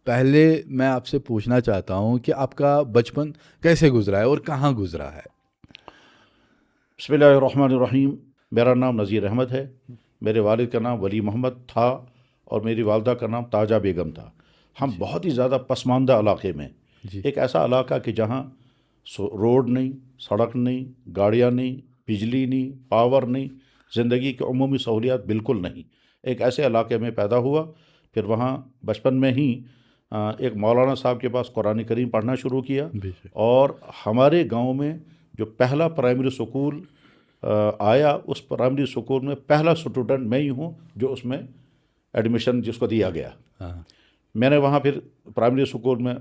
پہلے میں آپ سے پوچھنا چاہتا ہوں کہ آپ کا بچپن کیسے گزرا ہے اور کہاں گزرا ہے؟ بسم اللہ الرحمن الرحیم. میرا نام نذیر احمد ہے. میرے والد کا نام ولی محمد تھا اور میری والدہ کا نام تاجہ بیگم تھا. ہم بہت ہی زیادہ پسماندہ علاقے میں، ایک ایسا علاقہ کہ جہاں روڈ نہیں، سڑک نہیں، گاڑیاں نہیں، بجلی نہیں، پاور نہیں، زندگی کی عمومی سہولیات بالکل نہیں. ایک ایسے علاقے میں پیدا ہوا. پھر وہاں بچپن میں ہی ایک مولانا صاحب کے پاس قرآن کریم پڑھنا شروع کیا. اور ہمارے گاؤں میں جو پہلا پرائمری سکول آیا، اس پرائمری سکول میں پہلا اسٹوڈنٹ میں ہی ہوں جو اس میں ایڈمیشن جس کو دیا گیا. میں نے وہاں پھر پرائمری سکول میں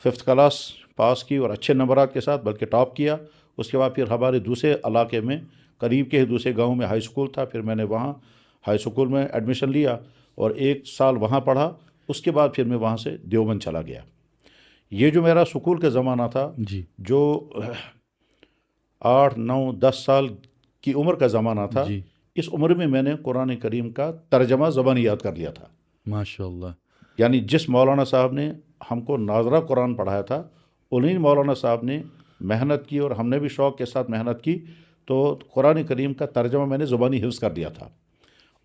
5th کلاس پاس کی اور اچھے نمبرات کے ساتھ، بلکہ ٹاپ کیا. اس کے بعد پھر ہمارے دوسرے علاقے میں، قریب کے ہی دوسرے گاؤں میں ہائی اسکول تھا. پھر میں نے وہاں ہائی اسکول میں ایڈمیشن لیا اور 1 سال وہاں پڑھا. اس کے بعد پھر میں وہاں سے دیوبند چلا گیا. یہ جو میرا سکول کا زمانہ تھا، جو 8 9 10 سال کی عمر کا زمانہ تھا، اس عمر میں نے قرآن کریم کا ترجمہ زبانی یاد کر لیا تھا. ماشاء اللہ. یعنی جس مولانا صاحب نے ہم کو ناظرہ قرآن پڑھایا تھا، انہیں مولانا صاحب نے محنت کی اور ہم نے بھی شوق کے ساتھ محنت کی. تو قرآن کریم کا ترجمہ میں نے زبانی حفظ کر دیا تھا.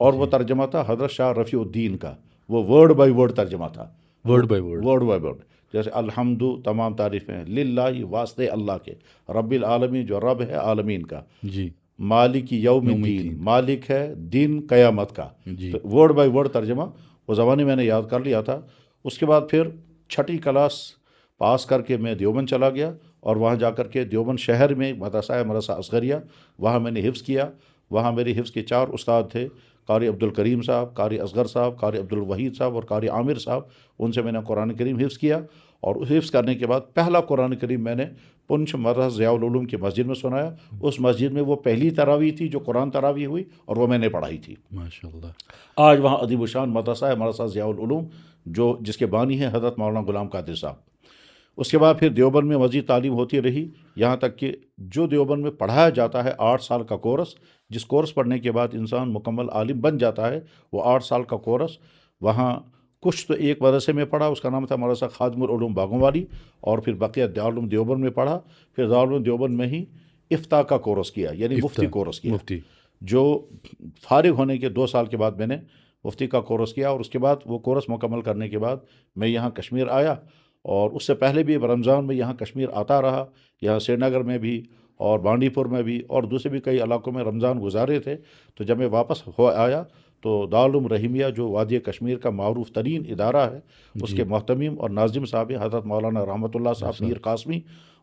اور وہ ترجمہ تھا حضرت شاہ رفیع الدین کا. وہ ورڈ بائی ورڈ ترجمہ تھا. Word by word. Word by word. جیسے الحمد، تمام تعریفیں للہ، واسطے اللہ کے، رب العالمین جو رب ہے عالمین کا، مالک یوم الدین، مالک ہے دین قیامت کا. ورڈ بائی ورڈ ترجمہ وہ زبانی میں نے یاد کر لیا تھا. اس کے بعد پھر 6ٹھی کلاس پاس کر کے میں دیوبند چلا گیا اور وہاں جا کر کے دیوبند شہر میں مدرسہ ہے، مدرسہ اصغریہ، وہاں میں نے حفظ کیا. وہاں میری حفظ کے 4 استاد تھے، قاری عبدالکریم صاحب، قاری اصغر صاحب، قاری عبدالوحید صاحب اور قاری عامر صاحب. ان سے میں نے قرآن کریم حفظ کیا. اور اس حفظ کرنے کے بعد پہلا قرآن کریم میں نے پنچ مدرسہ ضیاء العلوم کی مسجد میں سنایا. اس مسجد میں وہ پہلی تراویح تھی جو قرآن تراویح ہوئی اور وہ میں نے پڑھائی تھی. ماشاءاللہ. آج وہاں ادیب الشان مدرسہ ہے، مدرسہ ضیاء العلوم، جس کے بانی ہیں حضرت مولانا غلام قادر صاحب. اس کے بعد پھر دیوبند میں مزید تعلیم ہوتی رہی، یہاں تک کہ جو دیوبند میں پڑھایا جاتا ہے 8 سال کا کورس، جس کورس پڑھنے کے بعد انسان مکمل عالم بن جاتا ہے، وہ 8 سال کا کورس. وہاں کچھ تو ایک مدرسے میں پڑھا، اس کا نام تھا مدرسہ خادم العلوم باغوں والی، اور پھر بقیہ دارالعلوم دیوبند میں پڑھا. پھر دارالعلوم دیوبند میں ہی افتاء کا کورس کیا، یعنی مفتی کورس کیا. جو فارغ ہونے کے 2 سال کے بعد میں نے مفتی کا کورس کیا. اور اس کے بعد وہ کورس مکمل کرنے کے بعد میں یہاں کشمیر آیا. اور اس سے پہلے بھی رمضان میں یہاں کشمیر آتا رہا. یہاں سری نگر میں بھی اور بانڈی پور میں بھی اور دوسرے بھی کئی علاقوں میں رمضان گزارے تھے. تو جب میں واپس آیا تو دارالعلوم رحیمیہ جو وادی کشمیر کا معروف ترین ادارہ ہے، اس کے محتمم اور ناظم صاحب حضرت مولانا رحمۃ اللہ صاحب میر قاسمی،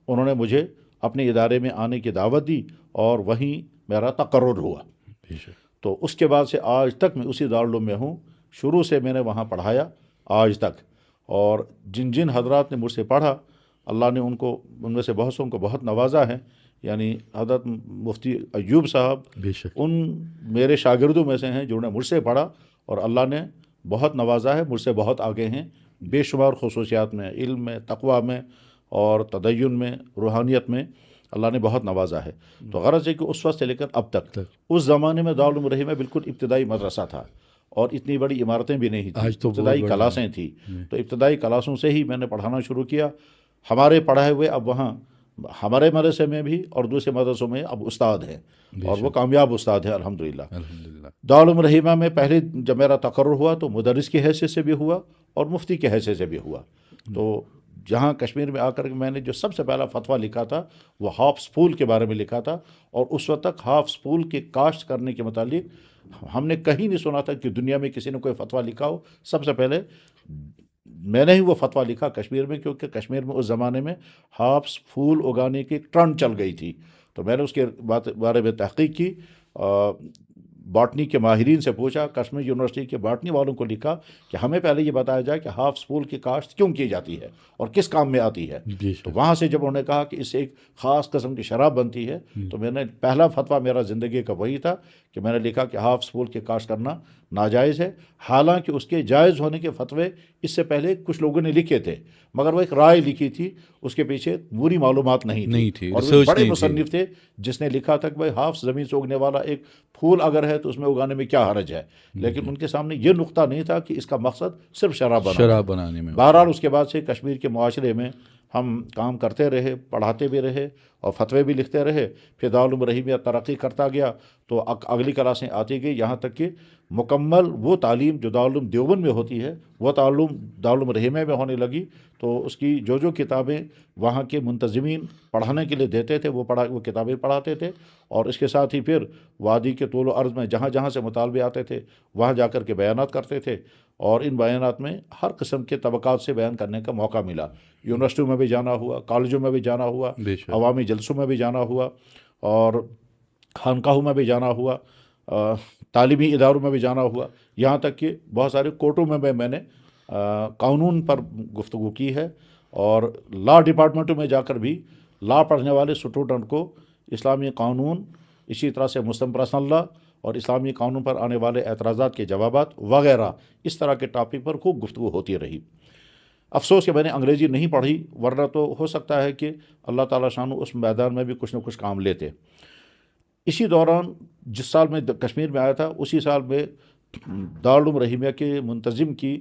انہوں نے مجھے اپنے ادارے میں آنے کی دعوت دی اور وہیں میرا تقرر ہوا. تو اس کے بعد سے آج تک میں اسی دارالعلوم میں ہوں. شروع سے میں نے وہاں پڑھایا آج تک. اور جن جن حضرات نے مجھ سے پڑھا، اللہ نے ان میں سے بہت سوں کو بہت نوازا ہے. یعنی حضرت مفتی ایوب صاحب ان میرے شاگردوں میں سے ہیں جنہوں نے مجھ سے پڑھا اور اللہ نے بہت نوازا ہے، مجھ سے بہت آگے ہیں بے شمار خصوصیات میں، علم میں، تقویٰ میں اور تدین میں، روحانیت میں اللہ نے بہت نوازا ہے. تو غرض ہے کہ اس وقت سے لے کر اب تک، اس زمانے میں دارالعلوم رحیمیہ بالکل ابتدائی مدرسہ تھا اور اتنی بڑی عمارتیں بھی نہیں تھیں، ابتدائی کلاسیں تھیں. تو ابتدائی کلاسوں سے ہی میں نے پڑھانا شروع کیا. ہمارے پڑھائے ہوئے اب وہاں ہمارے مدرسے میں بھی اور دوسرے مدرسوں میں اب استاد ہیں اور وہ کامیاب استاد ہیں الحمدللہ. دارالعلوم رحیمیہ میں پہلے جب میرا تقرر ہوا تو مدرس کی حیثیت سے بھی ہوا اور مفتی کی حیثیت سے بھی ہوا. تو جہاں کشمیر میں آ کر میں نے جو سب سے پہلا فتویٰ لکھا تھا وہ ہاپس پھول کے بارے میں لکھا تھا. اور اس وقت تک ہاپس پھول کے کاشت کرنے کے متعلق ہم نے کہیں نہیں سنا تھا کہ دنیا میں کسی نے کوئی فتویٰ لکھا ہو. سب سے پہلے میں نے ہی وہ فتویٰ لکھا کشمیر میں، کیونکہ کشمیر میں اس زمانے میں ہاپس پھول اگانے کی ٹرنڈ چل گئی تھی. تو میں نے اس کے بارے میں تحقیق کی، باٹنی کے ماہرین سے پوچھا، کشمیر یونیورسٹی کے باٹنی والوں کو لکھا کہ ہمیں پہلے یہ بتایا جائے کہ ہاپس پھول کی کاشت کیوں کی جاتی ہے اور کس کام میں آتی ہے. تو وہاں سے جب انہوں نے کہا کہ اس سے ایک خاص قسم کی شراب بنتی ہے، تو میں نے پہلا فتویٰ میرا زندگی کا وہی تھا کہ میں نے لکھا کہ ہاف پھول کے کاشت کرنا ناجائز ہے، حالانکہ اس کے جائز ہونے کے فتوے اس سے پہلے کچھ لوگوں نے لکھے تھے، مگر وہ ایک رائے لکھی تھی، اس کے پیچھے پوری معلومات نہیں تھی، اور وہ ریسرچ بڑے نہیں تھی۔ مصنف تھے جس نے لکھا تھا کہ بھائی ہاف زمین سے اگنے والا ایک پھول اگر ہے تو اس میں اگانے میں کیا حرج ہے، لیکن ان کے سامنے یہ نقطہ نہیں تھا کہ اس کا مقصد صرف شراب بنانے میں۔ بہرحال اس کے بعد سے کشمیر کے معاشرے میں ہم کام کرتے رہے، پڑھاتے بھی رہے اور فتوے بھی لکھتے رہے، پھر دارالعلوم رحیمیہ ترقی کرتا گیا تو اگلی کلاسیں آتی گئی، یہاں تک کہ مکمل وہ تعلیم جو دارالعلوم دیوبند میں ہوتی ہے وہ تعلیم دارالعلوم رحیمیہ میں ہونے لگی، تو اس کی جو کتابیں وہاں کے منتظمین پڑھانے کے لیے دیتے تھے وہ کتابیں پڑھاتے تھے، اور اس کے ساتھ ہی پھر وادی کے طول و عرض میں جہاں جہاں سے مطالبے آتے تھے وہاں جا کر کے بیانات کرتے تھے، اور ان بیانات میں ہر قسم کے طبقات سے بیان کرنے کا موقع ملا، یونیورسٹیوں میں بھی جانا ہوا، کالجوں میں بھی جانا ہوا، بے شک۔ عوامی جلسوں میں بھی جانا ہوا، اور خانقاہوں میں بھی جانا ہوا، تعلیمی اداروں میں بھی جانا ہوا، یہاں تک کہ بہت سارے کورٹوں میں نے قانون پر گفتگو کی ہے، اور لا ڈپارٹمنٹوں میں جا کر بھی لا پڑھنے والے اسٹوڈنٹ کو اسلامی قانون، اسی طرح سے مسلم پرسنل لا اور اسلامی قانون پر آنے والے اعتراضات کے جوابات وغیرہ اس طرح کے ٹاپک پر خوب گفتگو ہوتی رہی۔ افسوس کہ میں نے انگریزی نہیں پڑھی، ورنہ تو ہو سکتا ہے کہ اللہ تعالیٰ شانو اس میدان میں بھی کچھ نہ کچھ کام لیتے۔ اسی دوران جس سال میں کشمیر میں آیا تھا اسی سال میں دارالعلوم رحیمیہ کے منتظم کی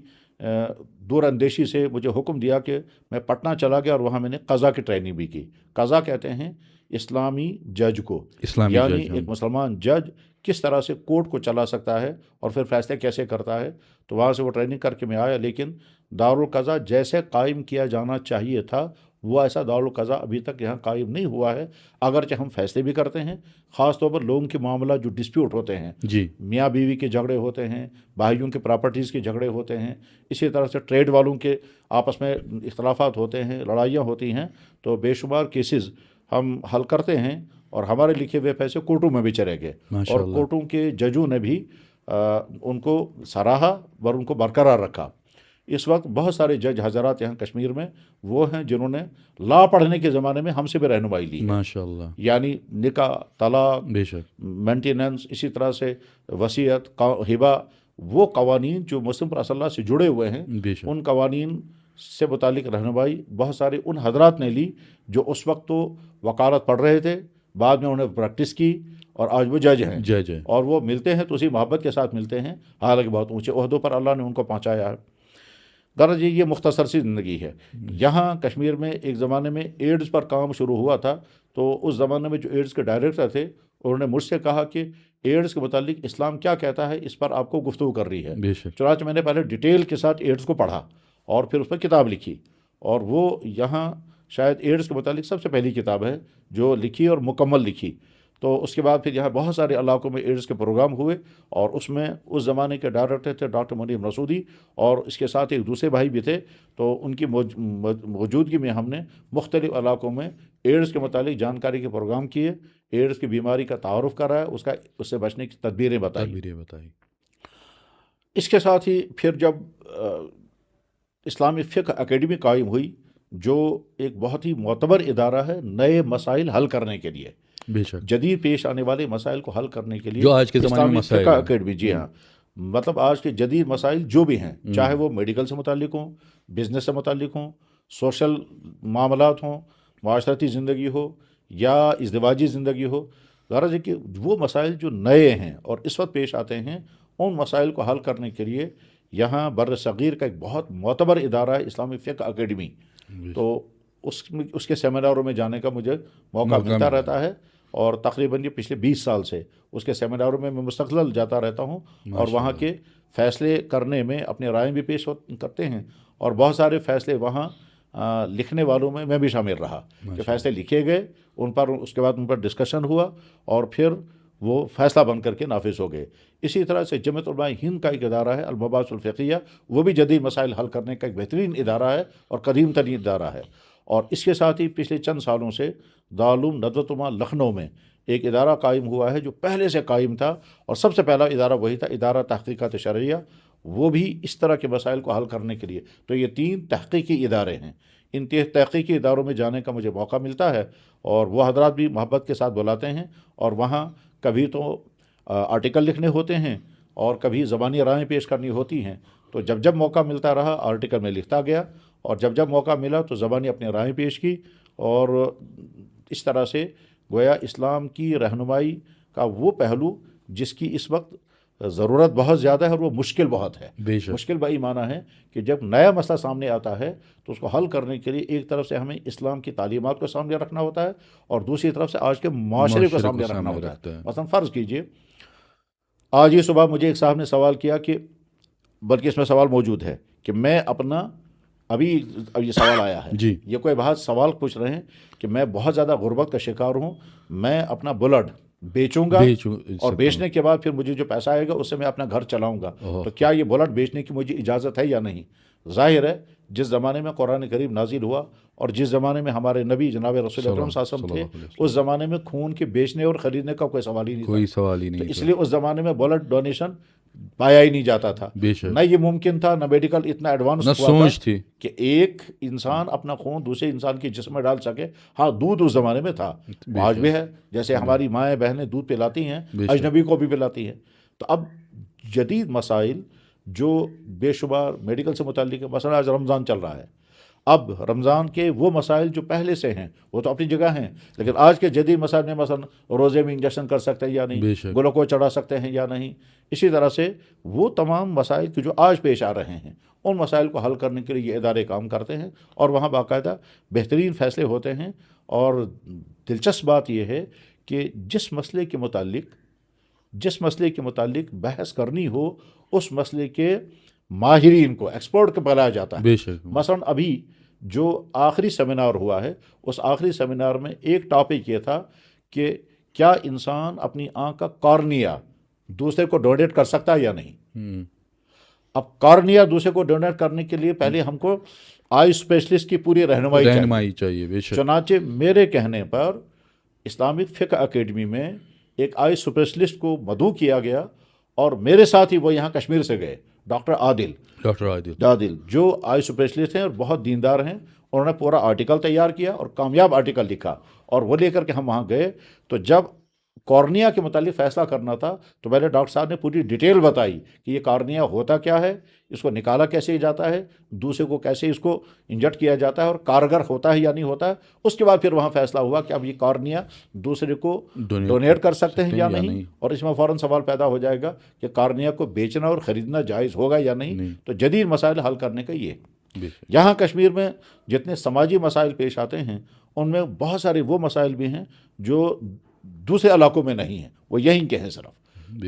دور اندیشی سے مجھے حکم دیا کہ میں پٹنہ چلا گیا، اور وہاں میں نے قضا کی ٹریننگ بھی کی۔ قضا کہتے ہیں اسلامی جج کو، یعنی ایک مسلمان جج کس طرح سے کورٹ کو چلا سکتا ہے اور پھر فیصلے کیسے کرتا ہے، تو وہاں سے وہ ٹریننگ کر کے میں آیا، لیکن دارالقضا جیسے قائم کیا جانا چاہیے تھا وہ ایسا دارالقضا ابھی تک یہاں قائم نہیں ہوا ہے، اگرچہ ہم فیصلے بھی کرتے ہیں، خاص طور پر لوگوں کے معاملات جو ڈسپیوٹ ہوتے ہیں، میاں بیوی کے جھگڑے ہوتے ہیں، بھائیوں کے پراپرٹیز کے جھگڑے ہوتے ہیں، اسی طرح سے ٹریڈ والوں کے آپس میں اختلافات ہوتے ہیں، لڑائیاں ہوتی ہیں، تو بے شمار کیسز ہم حل کرتے ہیں، اور ہمارے لکھے ہوئے فیصلے کورٹوں میں بھی چلے گئے، اور کورٹوں کے ججوں نے بھی ان کو سراہا اور ان کو برقرار رکھا۔ اس وقت بہت سارے جج حضرات یہاں کشمیر میں وہ ہیں جنہوں نے لا پڑھنے کے زمانے میں ہم سے بھی رہنمائی لی ہے، ماشاءاللہ، یعنی نکاح، طلاق، بے شک، مینٹیننس، اسی طرح سے وصیت، ہبہ، وہ قوانین جو مسلم پر صلی اللہ سے جڑے ہوئے ہیں بے شک، ان قوانین سے متعلق رہنمائی بہت سارے ان حضرات نے لی جو اس وقت تو وکالت پڑھ رہے تھے، بعد میں انہوں نے پریکٹس کی اور آج وہ جج ہیں، اور وہ ملتے ہیں تو اسی محبت کے ساتھ ملتے ہیں، حالانکہ بہت اونچے عہدوں پر اللہ نے ان کو پہنچایا ہے۔ غرض یہ مختصر سی زندگی ہے۔ یہاں کشمیر میں ایک زمانے میں ایڈز پر کام شروع ہوا تھا، تو اس زمانے میں جو ایڈز کے ڈائریکٹر تھے انہوں نے مجھ سے کہا کہ ایڈز کے متعلق اسلام کیا کہتا ہے، اس پر آپ کو گفتگو کر رہی ہے۔ چنانچہ میں نے پہلے ڈیٹیل کے ساتھ ایڈز کو پڑھا اور پھر اس پر کتاب لکھی، اور وہ یہاں شاید ایڈز کے متعلق سب سے پہلی کتاب ہے جو لکھی اور مکمل لکھی۔ تو اس کے بعد پھر یہاں بہت سارے علاقوں میں ایڈز کے پروگرام ہوئے، اور اس میں اس زمانے کے ڈائریکٹر تھے ڈاکٹر منیر مسعودی، اور اس کے ساتھ ایک دوسرے بھائی بھی تھے، تو ان کی موجودگی میں ہم نے مختلف علاقوں میں ایڈز کے متعلق جانکاری کے پروگرام کیے، ایڈز کی بیماری کا تعارف کرایا، اس سے بچنے کی تدبیریں بتائی۔ اس کے ساتھ ہی پھر جب اسلامی فقہ اکیڈمی قائم ہوئی، جو ایک بہت ہی معتبر ادارہ ہے نئے مسائل حل کرنے کے لیے، جدید پیش آنے والے مسائل کو حل کرنے کے لیے، جو آج کے زمانے میں مسائل فقہ اکیڈمی، جی ہاں، مطلب آج کے جدید مسائل جو بھی ہیں، چاہے وہ میڈیکل سے متعلق ہوں، بزنس سے متعلق ہوں، سوشل معاملات ہوں، معاشرتی زندگی ہو یا ازدواجی زندگی ہو، غرض ہے کہ وہ مسائل جو نئے ہیں اور اس وقت پیش آتے ہیں ان مسائل کو حل کرنے کے لیے یہاں بر صغیر کا ایک بہت معتبر ادارہ ہے اسلامی فقہ اکیڈمی، تو اس کے سیمیناروں میں جانے کا مجھے موقع ملتا رہتا ہے، اور تقریباً یہ پچھلے 20 سال سے اس کے سیمیناروں میں مستقل جاتا رہتا ہوں، اور وہاں کے فیصلے کرنے میں اپنے رائے بھی پیش کرتے ہیں، اور بہت سارے فیصلے وہاں لکھنے والوں میں بھی شامل رہا کہ فیصلے لکھے گئے، ان پر اس کے بعد ان پر ڈسکشن ہوا، اور پھر وہ فیصلہ بن کر کے نافذ ہو گئے۔ اسی طرح سے جمعیت علماء ہند کا ایک ادارہ ہے المباحث الفقہیہ، وہ بھی جدید مسائل حل کرنے کا ایک بہترین ادارہ ہے اور قدیم ترین ادارہ ہے، اور اس کے ساتھ ہی پچھلے چند سالوں سے دارالعلوم ندوۃ علماء لکھنؤ میں ایک ادارہ قائم ہوا ہے جو پہلے سے قائم تھا، اور سب سے پہلا ادارہ وہی تھا، ادارہ تحقیقات شرعیہ، وہ بھی اس طرح کے مسائل کو حل کرنے کے لیے۔ تو یہ 3 تحقیقی ادارے ہیں، ان تحقیقی اداروں میں جانے کا مجھے موقع ملتا ہے، اور وہ حضرات بھی محبت کے ساتھ بلاتے ہیں، اور وہاں کبھی تو آرٹیکل لکھنے ہوتے ہیں اور کبھی زبانی رائیں پیش کرنی ہوتی ہیں، تو جب جب موقع ملتا رہا آرٹیکل میں لکھتا گیا، اور جب جب موقع ملا تو زبانی اپنی رائیں پیش کی، اور اس طرح سے گویا اسلام کی رہنمائی کا وہ پہلو جس کی اس وقت ضرورت بہت زیادہ ہے اور وہ مشکل بہت ہے۔ بے شک مشکل بھائی معنی ہے کہ جب نیا مسئلہ سامنے آتا ہے تو اس کو حل کرنے کے لیے ایک طرف سے ہمیں اسلام کی تعلیمات کو سامنے رکھنا ہوتا ہے، اور دوسری طرف سے آج کے معاشرے کو سامنے رکھنا ہوتا ہے۔ مثلا فرض کیجئے آج ہی صبح مجھے ایک صاحب نے سوال کیا کہ، بلکہ اس میں سوال موجود ہے کہ میں اپنا اب یہ سوال آیا ہے، جی یہ کوئی بہت سوال پوچھ رہے ہیں کہ میں بہت زیادہ غربت کا شکار ہوں، میں اپنا بلڈ بیچوں گا اور بیچنے کے بعد پھر مجھے جو پیسہ آئے گا اس سے میں اپنا گھر چلاؤں گا، تو کیا یہ بلڈ بیچنے کی مجھے اجازت ہے یا نہیں؟ ظاہر ہے جس زمانے میں قرآن کریم نازل ہوا اور جس زمانے میں ہمارے نبی جناب رسول اکرم صلی اللہ علیہ وسلم تھے، اس زمانے میں خون کے بیچنے اور خریدنے کا کوئی سوال ہی نہیں کوئی سوال ہی تھا، نہیں، اس لیے اس زمانے میں بلڈ ڈونیشن پایا ہی نہیں جاتا تھا، بے شک نہ یہ ممکن تھا، نہ میڈیکل اتنا ایڈوانس نہ ہوا سوچ تھا تھی کہ ایک انسان اپنا خون دوسرے انسان کے جسم میں ڈال سکے۔ ہاں دودھ اس زمانے میں تھا، آج بھی ہے، جیسے ہماری مائیں بہنیں دودھ پلاتی ہیں اجنبی کو بھی پلاتی ہیں۔ تو اب جدید مسائل جو بے شمار میڈیکل سے متعلق ہے، مثلا آج رمضان چل رہا ہے، اب رمضان کے وہ مسائل جو پہلے سے ہیں وہ تو اپنی جگہ ہیں، لیکن آج کے جدید مسائل میں مثلا روزے میں انجیکشن کر سکتے ہیں یا بے نہیں، شک گلوکوز چڑھا سکتے ہیں یا نہیں، اسی طرح سے وہ تمام مسائل کی جو آج پیش آ رہے ہیں ان مسائل کو حل کرنے کے لیے یہ ادارے کام کرتے ہیں، اور وہاں باقاعدہ بہترین فیصلے ہوتے ہیں۔ اور دلچسپ بات یہ ہے کہ جس مسئلے کے متعلق بحث کرنی ہو اس مسئلے کے ماہرین کو، ایکسپرٹ کو بلایا جاتا ہے۔ بے شک مثلا ابھی جو آخری سیمینار ہوا ہے اس آخری سیمینار میں ایک ٹاپک یہ تھا کہ کیا انسان اپنی آنکھ کا کارنیا دوسرے کو ڈونیٹ کر سکتا ہے یا نہیں۔ اب کارنیا دوسرے کو ڈونیٹ کرنے کے لیے پہلے ہم کو آئی اسپیشلسٹ کی پوری رہنمائی چاہیے بے شک۔ چنانچہ میرے کہنے پر اسلامک فقہ اکیڈمی میں ایک آئی اسپیشلسٹ کو مدعو کیا گیا، اور میرے ساتھ ہی وہ یہاں کشمیر سے گئے، ڈاکٹر عادل جو آئی اسپیشلسٹ ہیں اور بہت دیندار ہیں، انہوں نے پورا آرٹیکل تیار کیا اور کامیاب آرٹیکل لکھا، اور وہ لے کر کے ہم وہاں گئے۔ تو جب کارنیا کے متعلق فیصلہ کرنا تھا تو پہلے ڈاکٹر صاحب نے پوری ڈیٹیل بتائی کہ یہ کارنیا ہوتا کیا ہے، اس کو نکالا کیسے جاتا ہے، دوسرے کو کیسے اس کو انجیکٹ کیا جاتا ہے، اور کارگر ہوتا ہے یا نہیں ہوتا ہے۔ اس کے بعد پھر وہاں فیصلہ ہوا کہ اب یہ کارنیا دوسرے کو ڈونیٹ کر سکتے ہیں یا نہیں، اور اس میں فوراً سوال پیدا ہو جائے گا کہ کارنیا کو بیچنا اور خریدنا جائز ہوگا یا نہیں۔ تو جدید مسائل حل کرنے کا یہ یہاں کشمیر میں جتنے سماجی مسائل پیش آتے ہیں ان میں بہت سارے وہ مسائل بھی ہیں جو دوسرے علاقوں میں نہیں ہیں، وہ یہیں کے ہیں صرف۔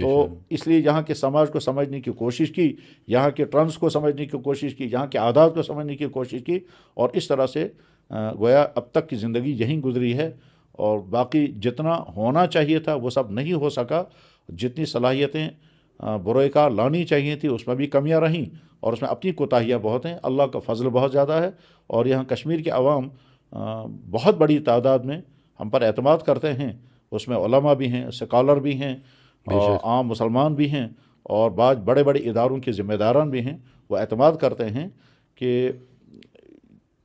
تو اس لیے یہاں کے سماج کو سمجھنے کی کوشش کی، یہاں کے ٹرنس کو سمجھنے کی کوشش کی، یہاں کے عادات کو سمجھنے کی کوشش کی، اور اس طرح سے گویا اب تک کی زندگی یہیں گزری ہے، اور باقی جتنا ہونا چاہیے تھا وہ سب نہیں ہو سکا۔ جتنی صلاحیتیں بروئے کار لانی چاہیے تھی اس میں بھی کمیاں رہیں، اور اس میں اپنی کوتاہیاں بہت ہیں۔ اللہ کا فضل بہت زیادہ ہے، اور یہاں کشمیر کے عوام بہت بڑی تعداد میں ہم پر اعتماد کرتے ہیں، اس میں علماء بھی ہیں، اسکالر بھی ہیں، اور عام مسلمان بھی ہیں، اور بعض بڑے بڑے اداروں کے ذمہ داران بھی ہیں، وہ اعتماد کرتے ہیں کہ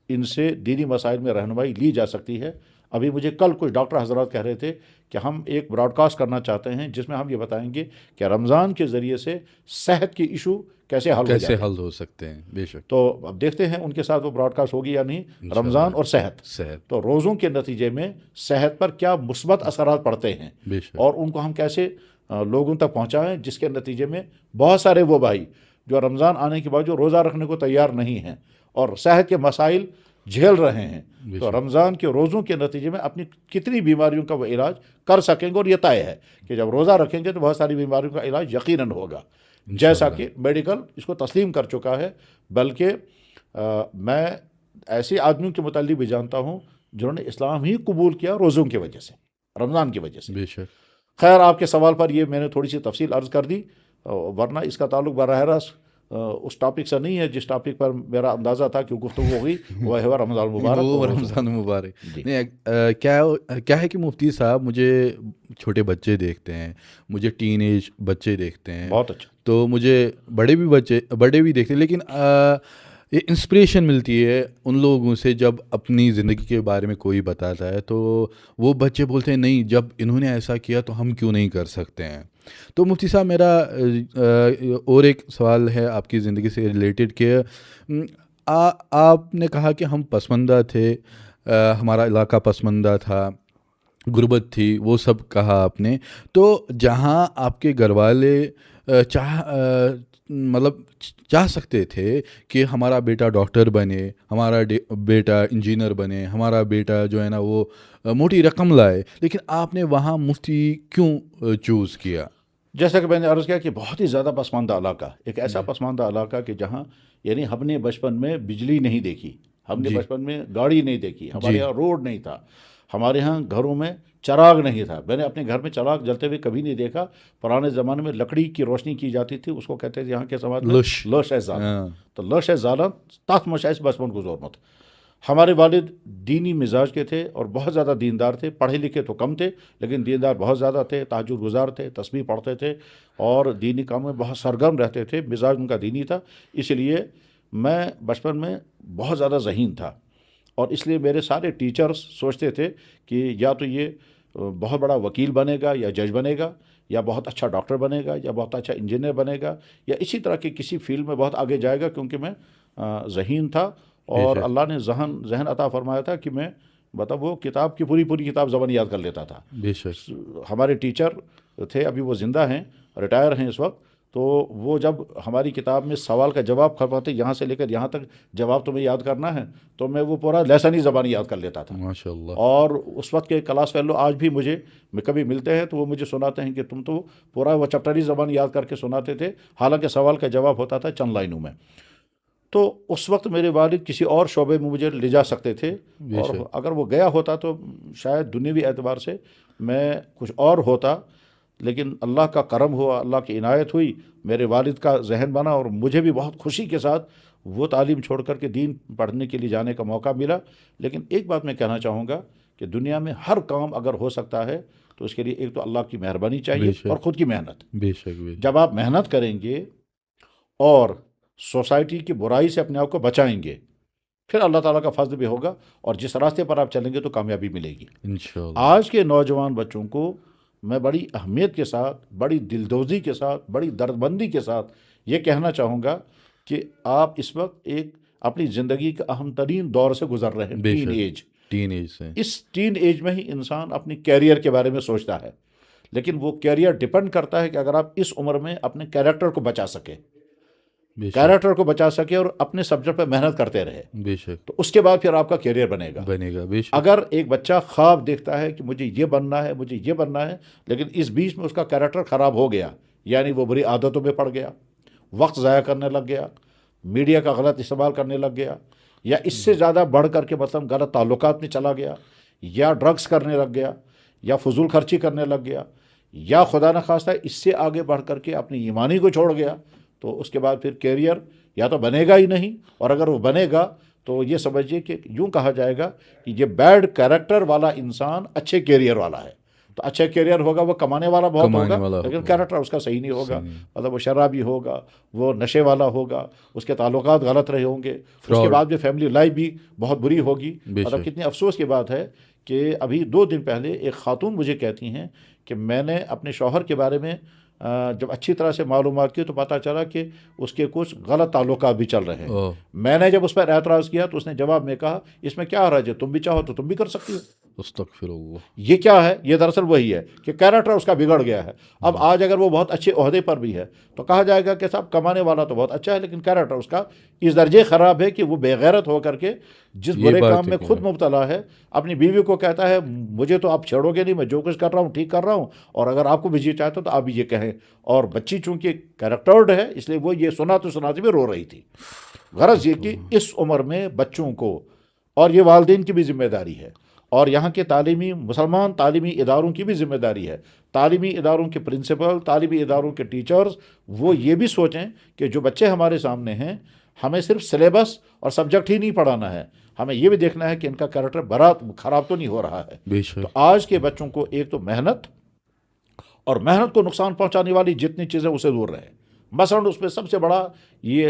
ان سے دینی مسائل میں رہنمائی لی جا سکتی ہے۔ ابھی مجھے کل کچھ ڈاکٹر حضرات کہہ رہے تھے کہ ہم ایک براڈ کاسٹ کرنا چاہتے ہیں جس میں ہم یہ بتائیں گے کہ رمضان کے ذریعے سے صحت کے ایشو کیسے حل ہو سکتے ہیں۔ بے شک۔ تو اب دیکھتے ہیں ان کے ساتھ وہ براڈ کاسٹ ہوگی یا نہیں، رمضان اور صحت۔ تو روزوں کے نتیجے میں صحت پر کیا مثبت اثرات پڑتے ہیں، اور ان کو ہم کیسے لوگوں تک پہنچائیں، جس کے نتیجے میں بہت سارے وہ بھائی جو رمضان آنے کے بعد جو روزہ رکھنے کو تیار نہیں ہیں اور صحت کے مسائل جھیل رہے ہیں، تو رمضان کے روزوں کے نتیجے میں اپنی کتنی بیماریوں کا وہ علاج کر سکیں گے، اور یہ طے ہے کہ جب روزہ رکھیں گے تو بہت ساری بیماریوں کا علاج یقیناً ہوگا، جیسا کہ میڈیکل اس کو تسلیم کر چکا ہے۔ بلکہ میں ایسے آدمیوں کے متعلق بھی جانتا ہوں جنہوں نے اسلام ہی قبول کیا روزوں کی وجہ سے، رمضان کی وجہ سے۔ بے شک۔ خیر، آپ کے سوال پر یہ میں نے تھوڑی سی تفصیل عرض کر دی، ورنہ اس کا تعلق براہ راست اس ٹاپک سے نہیں ہے جس ٹاپک پر میرا اندازہ تھا کہ گفتگو ہوگی، وہ ہے رمضان مبارک۔ کیا ہے کہ مفتی صاحب مجھے چھوٹے بچے دیکھتے ہیں، مجھے ٹین ایج بچے دیکھتے ہیں، بہت اچھا، تو مجھے بڑے بھی دیکھتے ہیں، لیکن یہ انسپریشن ملتی ہے ان لوگوں سے جب اپنی زندگی کے بارے میں کوئی بتاتا ہے، تو وہ بچے بولتے ہیں نہیں جب انہوں نے ایسا کیا تو ہم کیوں نہیں کر سکتے ہیں۔ تو مفتی صاحب میرا اور ایک سوال ہے آپ کی زندگی سے ریلیٹڈ کہ آپ نے کہا کہ ہم پسماندہ تھے، ہمارا علاقہ پسماندہ تھا، غربت تھی، وہ سب کہا آپ نے. تو جہاں آپ کے گھر والے مطلب چاہ سکتے تھے کہ ہمارا بیٹا ڈاکٹر بنے، ہمارا بیٹا انجینئر بنے، ہمارا بیٹا جو ہے نا وہ موٹی رقم لائے، لیکن آپ نے وہاں مفتی کیوں چوز کیا؟ جیسا کہ میں نے عرض کیا کہ بہت ہی زیادہ پسماندہ علاقہ، ایک ایسا پسماندہ علاقہ کہ جہاں یعنی ہم نے بچپن میں بجلی نہیں دیکھی، ہم نے بچپن میں گاڑی نہیں دیکھی، ہمارے یہاں روڈ نہیں تھا، ہمارے ہاں گھروں میں چراغ نہیں تھا. میں نے اپنے گھر میں چراغ جلتے ہوئے کبھی نہیں دیکھا. پرانے زمانے میں لکڑی کی روشنی کی جاتی تھی، اس کو کہتے تھے یہاں کے سماج میں لوش ہے زالن. تو لوش ہے زالن تاتھ مشاہس بچپن گزورمت. ہمارے والد دینی مزاج کے تھے اور بہت زیادہ دیندار تھے، پڑھے لکھے تو کم تھے لیکن دیندار بہت زیادہ تھے، تہجد گزار تھے، تسبیح پڑھتے تھے اور دینی کام میں بہت سرگرم رہتے تھے. مزاج ان کا دینی تھا، اس لیے میں بچپن میں بہت زیادہ ذہین تھا اور اس لیے میرے سارے ٹیچرز سوچتے تھے کہ یا تو یہ بہت بڑا وکیل بنے گا یا جج بنے گا یا بہت اچھا ڈاکٹر بنے گا یا بہت اچھا انجینئر بنے گا یا اسی طرح کی کسی فیلڈ میں بہت آگے جائے گا، کیونکہ میں ذہین تھا اور اللہ نے ذہن عطا فرمایا تھا کہ میں مطلب وہ کتاب کی پوری کتاب زبان یاد کر لیتا تھا. بے شک ہمارے ٹیچر تھے، ابھی وہ زندہ ہیں، ریٹائر ہیں اس وقت. تو وہ جب ہماری کتاب میں سوال کا جواب کرواتے، یہاں سے لے کر یہاں تک جواب تمہیں یاد کرنا ہے، تو میں وہ پورا لسانی زبانی یاد کر لیتا تھا. ماشاء اللہ. اور اس وقت کے کلاس فیلو آج بھی مجھے کبھی ملتے ہیں تو وہ مجھے سناتے ہیں کہ تم تو پورا وہ چپٹری زبان یاد کر کے سناتے تھے، حالانکہ سوال کا جواب ہوتا تھا چند لائنوں میں. تو اس وقت میرے والد کسی اور شعبے میں مجھے لے جا سکتے تھے اور اگر وہ گیا ہوتا تو شاید دنیوی اعتبار سے میں کچھ اور ہوتا، لیکن اللہ کا کرم ہوا، اللہ کی عنایت ہوئی، میرے والد کا ذہن بنا اور مجھے بھی بہت خوشی کے ساتھ وہ تعلیم چھوڑ کر کے دین پڑھنے کے لیے جانے کا موقع ملا. لیکن ایک بات میں کہنا چاہوں گا کہ دنیا میں ہر کام اگر ہو سکتا ہے تو اس کے لیے ایک تو اللہ کی مہربانی چاہیے اور خود کی محنت. بے شک. جب آپ محنت کریں گے اور سوسائٹی کی برائی سے اپنے آپ کو بچائیں گے، پھر اللہ تعالیٰ کا فضل بھی ہوگا اور جس راستے پر آپ چلیں گے تو کامیابی ملے گی انشاءاللہ. آج کے نوجوان بچوں کو میں بڑی اہمیت کے ساتھ، بڑی دلدوزی کے ساتھ، بڑی دردمندی کے ساتھ یہ کہنا چاہوں گا کہ آپ اس وقت ایک اپنی زندگی کا اہم ترین دور سے گزر رہے ہیں، ٹین ایج سے. اس ٹین ایج میں ہی انسان اپنی کیریئر کے بارے میں سوچتا ہے، لیکن وہ کیریئر ڈیپینڈ کرتا ہے کہ اگر آپ اس عمر میں اپنے کیریکٹر کو بچا سکے، اور اپنے سبجیکٹ پہ محنت کرتے رہے، بے شک، تو اس کے بعد پھر آپ کا کیریئر بنے گا. بے شک. اگر ایک بچہ خواب دیکھتا ہے کہ مجھے یہ بننا ہے، مجھے یہ بننا ہے، لیکن اس بیچ میں اس کا کیریکٹر خراب ہو گیا، یعنی وہ بری عادتوں میں پڑ گیا، وقت ضائع کرنے لگ گیا، میڈیا کا غلط استعمال کرنے لگ گیا، یا اس سے زیادہ بڑھ کر کے مطلب غلط تعلقات میں چلا گیا، یا ڈرگس کرنے لگ گیا، یا فضول خرچی کرنے لگ گیا، یا خدا نخواستہ اس سے آگے بڑھ کر کے اپنی ایمانی کو چھوڑ گیا، تو اس کے بعد پھر کیریئر یا تو بنے گا ہی نہیں، اور اگر وہ بنے گا تو یہ سمجھیے کہ یوں کہا جائے گا کہ یہ بیڈ کیریکٹر والا انسان اچھے کیریئر والا ہے. تو اچھا کیریئر ہوگا، وہ کمانے والا بہت ہوگا، لیکن کیریکٹر اس کا صحیح نہیں ہوگا، مطلب وہ شرابی ہوگا، وہ نشے والا ہوگا، اس کے تعلقات غلط رہے ہوں گے، اس کے بعد بھی فیملی لائف بھی بہت بری ہوگی. مطلب کتنی افسوس کی بات ہے کہ ابھی 2 دن پہلے ایک خاتون مجھے کہتی ہیں کہ میں نے اپنے شوہر کے بارے میں جب اچھی طرح سے معلومات کی تو پتہ چلا کہ اس کے کچھ غلط تعلقات بھی چل رہے ہیں. میں نے جب اس پر اعتراض کیا تو اس نے جواب میں کہا اس میں کیا حرج ہے، تم بھی چاہو تو تم بھی کر سکتی ہو. استغفر اللہ. یہ کیا ہے؟ یہ دراصل وہی ہے کہ کیریکٹر اس کا بگڑ گیا ہے. اب آج اگر وہ بہت اچھے عہدے پر بھی ہے تو کہا جائے گا کہ صاحب کمانے والا تو بہت اچھا ہے، لیکن کیریکٹر اس کا اس درجے خراب ہے کہ وہ بے غیرت ہو کر کے جس برے کام میں خود مبتلا ہے اپنی بیوی کو کہتا ہے مجھے تو آپ چھیڑو گے نہیں، میں جو کچھ کر رہا ہوں ٹھیک کر رہا ہوں، اور اگر آپ کو بھی یہ چاہتے ہو تو آپ بھی یہ کہیں. اور بچی چونکہ کیریکٹرڈ ہے اس لیے وہ یہ سناتے بھی رو رہی تھی. غرض یہ کہ اس عمر میں بچوں کو، اور یہ والدین کی بھی ذمہ داری ہے اور یہاں کے مسلمان تعلیمی اداروں کی بھی ذمہ داری ہے، تعلیمی اداروں کے پرنسپل، تعلیمی اداروں کے ٹیچرز، وہ یہ بھی سوچیں کہ جو بچے ہمارے سامنے ہیں ہمیں صرف سلیبس اور سبجیکٹ ہی نہیں پڑھانا ہے، ہمیں یہ بھی دیکھنا ہے کہ ان کا کیریکٹر خراب تو نہیں ہو رہا ہے. تو آج کے بچوں کو ایک تو محنت، اور محنت کو نقصان پہنچانے والی جتنی چیزیں اسے دور رہیں. مثلاً اس میں سب سے بڑا یہ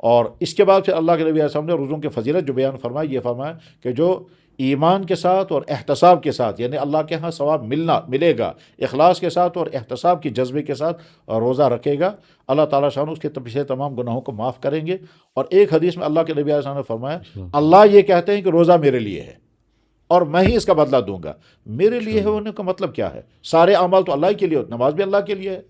اور اس کے بعد پھر اللہ کے نبی علیہ السلام نے روزوں کی فضیلت جو بیان فرمائی، یہ فرمایا کہ جو ایمان کے ساتھ اور احتساب کے ساتھ، یعنی اللہ کے ہاں ثواب ملے گا، اخلاص کے ساتھ اور احتساب کی جذبے کے ساتھ روزہ رکھے گا، اللہ تعالیٰ شان اس کے پچھلے تمام گناہوں کو معاف کریں گے۔ اور ایک حدیث میں اللہ کے نبی علیہ السلام نے فرمایا، اللہ یہ کہتے ہیں کہ روزہ میرے لیے ہے اور میں ہی اس کا بدلہ دوں گا۔ میرے لیے ہے ہونے کا مطلب کیا ہے؟ سارے اعمال تو اللہ ہی کے لیے، نماز بھی اللہ کے لیے ہے،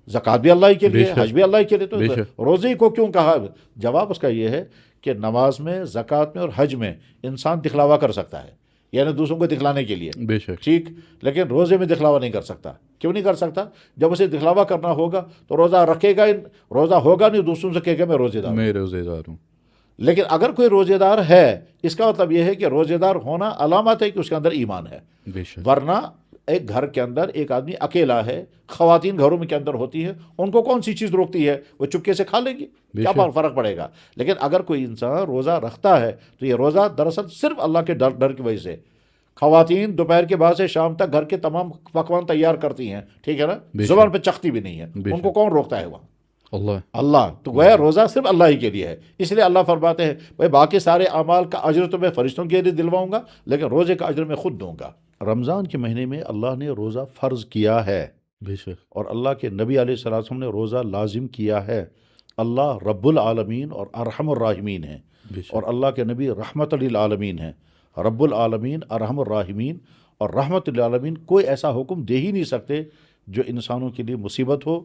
زکوٰۃ بھی اللہ ہی کے لیے، حج بھی اللہ ہی کے لیے، تو روزے کو کیوں کہا؟ جواب اس کا یہ ہے کہ نماز میں، زکوٰۃ میں اور حج میں انسان دکھلاوا کر سکتا ہے، یعنی دوسروں کو دکھلانے کے لیے، بے شک ٹھیک، لیکن روزے میں دکھلاوا نہیں کر سکتا۔ کیوں نہیں کر سکتا؟ جب اسے دکھلاوا کرنا ہوگا تو روزہ رکھے گا، روزہ ہوگا نہیں، دوسروں سے کہے گا میں روزے دار ہوں۔ میں روزے دار ہوں۔ لیکن اگر کوئی روزے دار ہے، اس کا مطلب یہ ہے کہ روزے دار ہونا علامت ہے کہ اس کے اندر ایمان ہے، بے شک ورنہ ایک گھر کے اندر ایک آدمی اکیلا ہے، خواتین گھروں میں کے اندر ہوتی ہیں، ان کو کون سی چیز روکتی ہے؟ وہ چپکے سے کھا لیں گی، کیا فرق پڑے گا؟ لیکن اگر کوئی انسان روزہ رکھتا ہے تو یہ روزہ دراصل صرف اللہ کے ڈر کی وجہ سے۔ خواتین دوپہر کے بعد سے شام تک گھر کے تمام پکوان تیار کرتی ہیں، ٹھیک ہے نا، زبان پہ چختی بھی نہیں ہے، ان کو کون روکتا ہے وہاں؟ اللہ۔ تو گویا روزہ صرف اللہ ہی کے لیے ہے، اس لیے اللہ فرماتے ہیں بھائی باقی سارے اعمال کا اجر تو میں فرشتوں کے لیے دلواؤں گا، لیکن روزے کا اجر میں خود دوں گا۔ رمضان کے مہینے میں اللہ نے روزہ فرض کیا ہے، بے شک، اور اللہ کے نبی علیہ السلام نے روزہ لازم کیا ہے۔ اللہ رب العالمین اور ارحم الراحمین ہیں، اور اللہ کے نبی رحمت للعالمین ہیں۔ رب العالمین، ارحم الراحمین اور رحمت للعالمین کوئی ایسا حکم دے ہی نہیں سکتے جو انسانوں کے لیے مصیبت ہو،